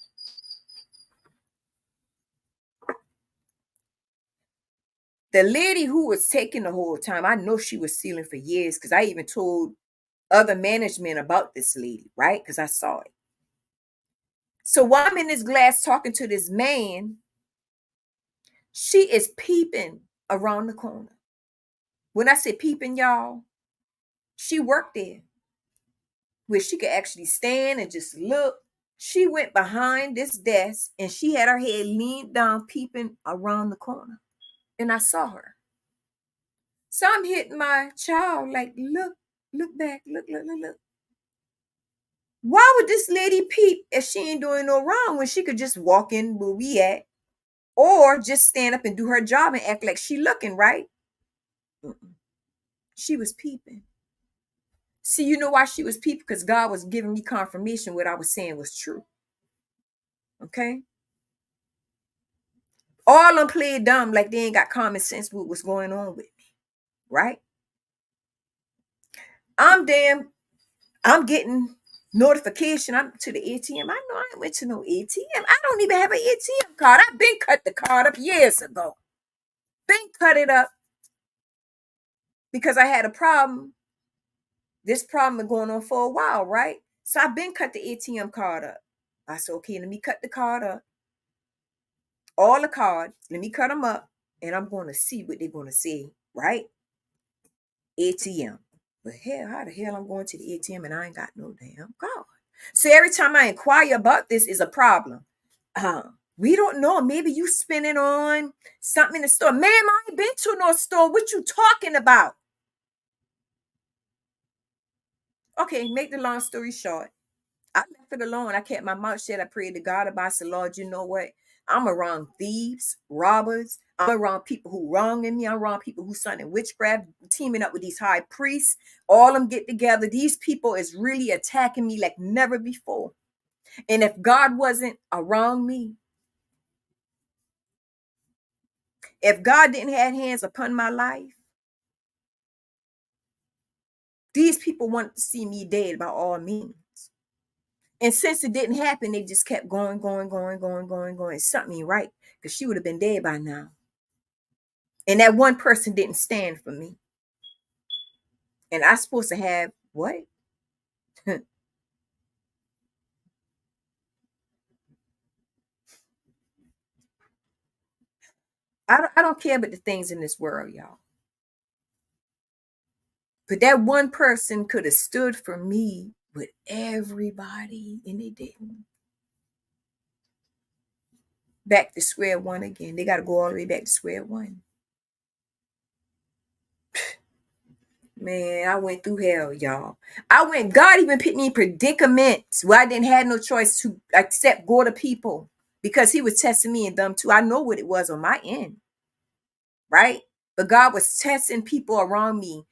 The lady who was taking the whole time, I know she was stealing for years because I even told other management about this lady, right? Because I saw it. So while I'm in this glass talking to this man, she is peeping around the corner. When I say peeping, y'all, she worked there where she could actually stand and just look. She went behind this desk and she had her head leaned down, peeping around the corner. And I saw her. So I'm hitting my child like, look back, look. Why would this lady peep if she ain't doing no wrong when she could just walk in where we at or just stand up and do her job and act like she looking right? Mm-mm. She was peeping. See, you know why she was peeping? Because God was giving me confirmation what I was saying was true. Okay? All them played dumb like they ain't got common sense with what's going on with me. Right? I'm damn, I'm getting notification. I'm to the ATM. I know I ain't went to no ATM. I don't even have an ATM card. I've been cut the card up years ago. Been cut it up because I had a problem. This problem been going on for a while, right? So I've been cut the ATM card up. I said, okay, let me cut the card up. All the cards, let me cut them up, and I'm going to see what they're going to say, right? ATM. But hell, how the hell I'm going to the ATM and I ain't got no damn card? So every time I inquire about this is a problem. We don't know. Maybe you spending on something in the store. Ma'am, I ain't been to no store. What you talking about? Okay, make the long story short. I left it alone. I kept my mouth shut. I prayed to God about. I said, Lord, you know what? I'm around thieves, robbers. I'm around people who wronging me. I'm around people who signing witchcraft, teaming up with these high priests. All of them get together. These people is really attacking me like never before. And if God wasn't around me, if God didn't have hands upon my life, these people wanted to see me dead by all means. And since it didn't happen, they just kept going. Something ain't right because she would have been dead by now. And that one person didn't stand for me. And I supposed to have what? I don't care about the things in this world, y'all. But that one person could have stood for me with everybody, and they didn't. Back to square one again. They got to go all the way back to square one. Man, I went through hell, y'all. God even put me in predicaments where I didn't have no choice to accept go to people because he was testing me and them too. I know what it was on my end, right? But God was testing people around me.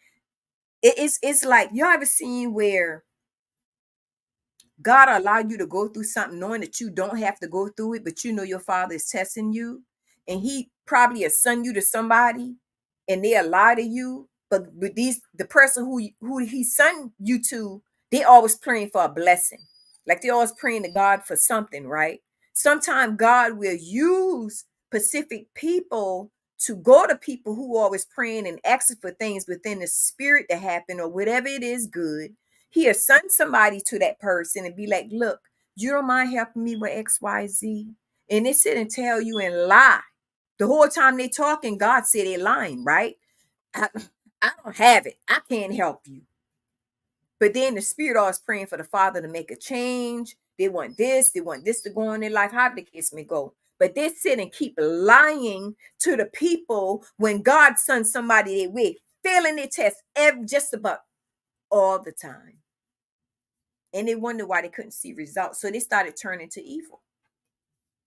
It's like y'all ever seen where God allowed you to go through something knowing that you don't have to go through it, but you know your father is testing you, and he probably assigned you to somebody, and they lie to you. But with the person who he sent you to, they always praying for a blessing, like they always praying to God for something, right? Sometimes God will use specific people to go to people who always praying and asking for things within the spirit to happen or whatever it is good. He'll send somebody to that person and be like, look, you don't mind helping me with XYZ? And they sit and tell you and lie. The whole time they talking, God said they lying, right? I, I don't have it. I can't help you. But then the spirit always praying for the father to make a change. They want this to go on in their life, however the case may go. But they sit and keep lying to the people when God sends somebody their way, failing their test just about all the time. And they wonder why they couldn't see results. So they started turning to evil.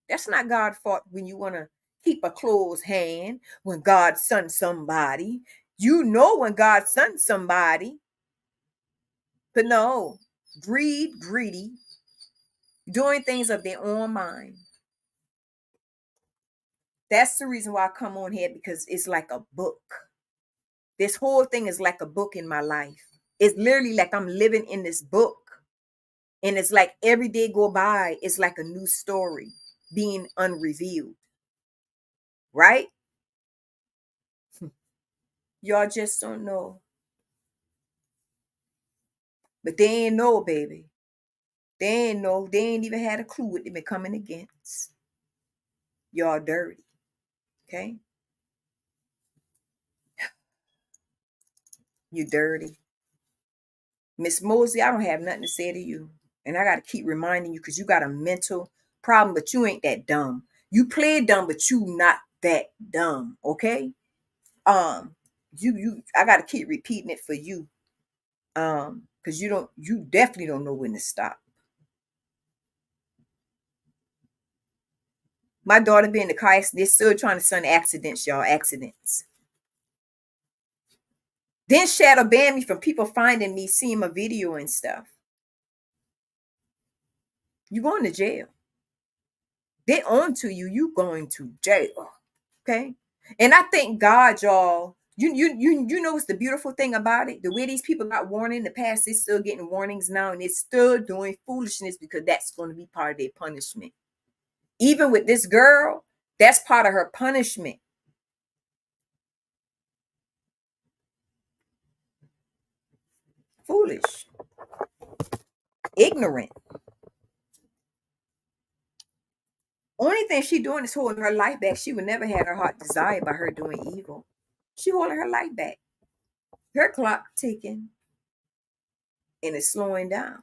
That's not God's fault when you want to keep a closed hand when God sends somebody. You know when God sends somebody. But no, greedy, doing things of their own mind. That's the reason why I come on here, because it's like a book. This whole thing is like a book in my life. It's literally like I'm living in this book. And it's like every day go by, it's like a new story being unrevealed. Right? Y'all just don't know. But they ain't know, baby. They ain't know. They ain't even had a clue what they been coming against. Y'all dirty. Okay? You dirty. Miss Mosey, I don't have nothing to say to you. And I got to keep reminding you because you got a mental problem, but you ain't that dumb. You play dumb, but you not that dumb. Okay? I got to keep repeating it for you. Because you definitely don't know when to stop. My daughter been in the car accident. They're still trying to send accidents, y'all. Accidents. Then shadow ban me from people finding me, seeing my video and stuff. You going to jail. They on to you. You going to jail. Okay. And I thank God, y'all. You know what's the beautiful thing about it? The way these people got warning in the past, they're still getting warnings now, and they're still doing foolishness because that's going to be part of their punishment. Even with this girl, that's part of her punishment. Foolish, ignorant. Only thing she doing is holding her life back. She would never had her heart desired by her doing evil. She holding her life back. Her clock ticking, and it's slowing down.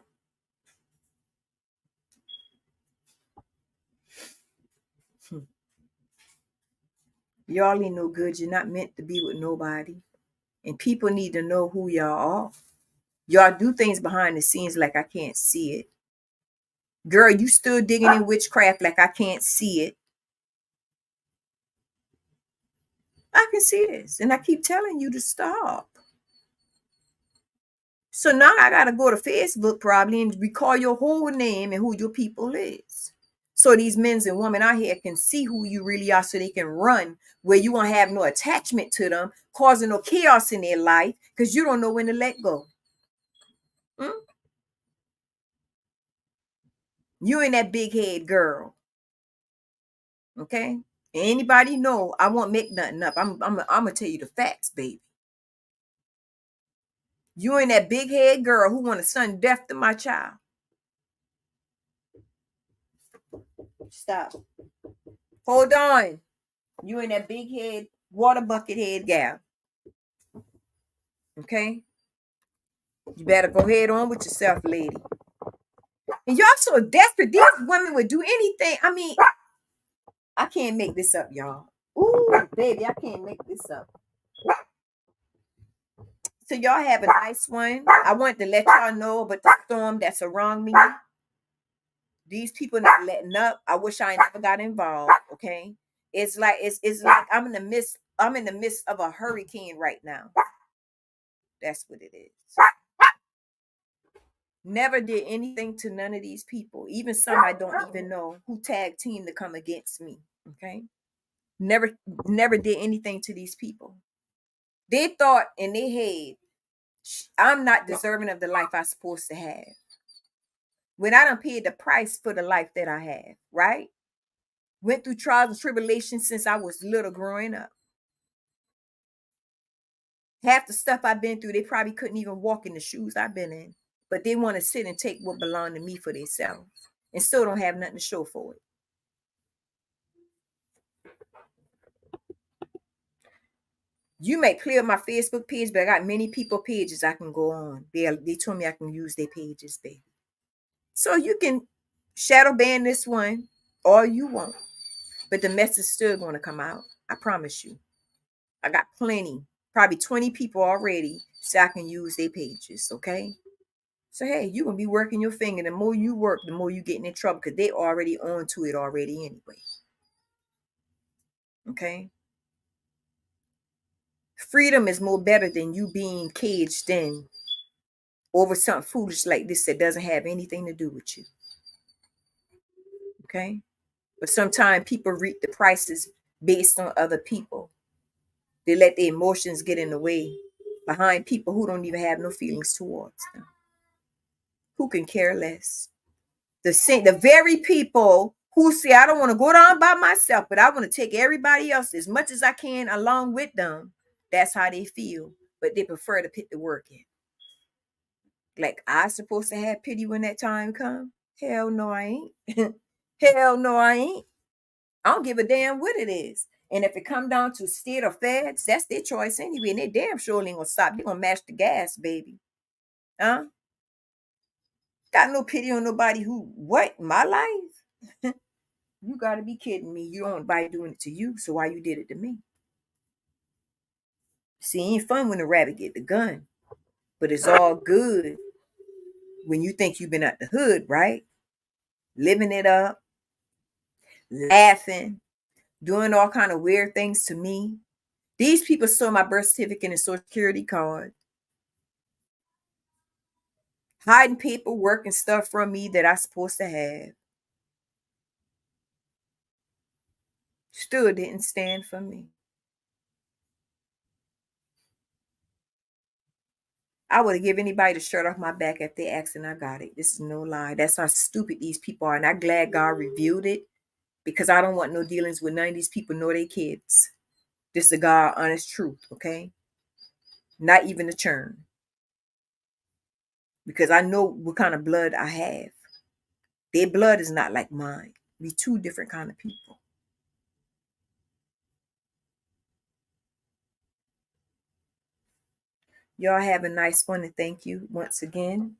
Y'all ain't no good. You're not meant to be with nobody. And people need to know who y'all are. Y'all do things behind the scenes like I can't see it. Girl, you still digging in witchcraft like I can't see it. I can see this. And I keep telling you to stop. So now I gotta go to Facebook probably and recall your whole name and who your people is. So these men and women out here can see who you really are so they can run where you won't have no attachment to them, causing no chaos in their life because you don't know when to let go. Hmm? You and that big head girl. Okay? Anybody know I won't make nothing up. I'm gonna tell you the facts, baby. You and that big head girl who want to sudden death to my child. Stop. Hold on. You and that big head, water bucket head gal. Okay? You better go head on with yourself, lady. And y'all so desperate. These women would do anything. I mean, I can't make this up, y'all. Ooh, baby, I can't make this up. So y'all have a nice one. I wanted to let y'all know about the storm that's around me. These people not letting up. I wish I never got involved. Okay. It's like I'm in the midst of a hurricane right now. That's what it is. Never did anything to none of these people, even some I don't even know who tag team to come against me. Okay. Never did anything to these people. They thought in their head, I'm not deserving of the life I'm supposed to have. When I done paid the price for the life that I have, right? Went through trials and tribulations since I was little growing up. Half the stuff I've been through, they probably couldn't even walk in the shoes I've been in. But they want to sit and take what belonged to me for themselves and still don't have nothing to show for it. You may clear my Facebook page, but I got many people pages I can go on. They told me I can use their pages, baby. So you can shadow ban this one all you want, but the message is still going to come out. I promise you. I got plenty, probably 20 people already, so I can use their pages, okay? So hey, you're gonna be working your finger. The more you work, the more you getting in trouble because they already on to it already anyway. Okay. Freedom is more better than you being caged in over something foolish like this that doesn't have anything to do with you. Okay. But sometimes people reap the prices based on other people. They let their emotions get in the way behind people who don't even have no feelings towards them. Who can care less? The very people who say I don't want to go down by myself, but I want to take everybody else as much as I can along with them. That's how they feel, but they prefer to put the work in. Like I supposed to have pity when that time comes? Hell no, I ain't. Hell no, I ain't. I don't give a damn what it is. And if it come down to state or feds, that's their choice anyway. And they damn sure ain't gonna stop. They're gonna match the gas, baby. Huh? Got no pity on nobody who what? My life? You gotta be kidding me. You don't want nobody doing it to you, so why you did it to me? See, it ain't fun when the rabbit get the gun. But it's all good when you think you've been at the hood, right? Living it up, laughing, doing all kind of weird things to me. These people stole my birth certificate and social security card, hiding paperwork and stuff from me that I supposed to have. Still didn't stand for me. I would have given anybody the shirt off my back if they asked and I got it. This is no lie. That's how stupid these people are. And I'm glad God revealed it because I don't want no dealings with none of these people nor their kids. This is the God honest truth, okay? Not even a churn. Because I know what kind of blood I have. Their blood is not like mine. We two different kind of people. Y'all have a nice one and thank you once again.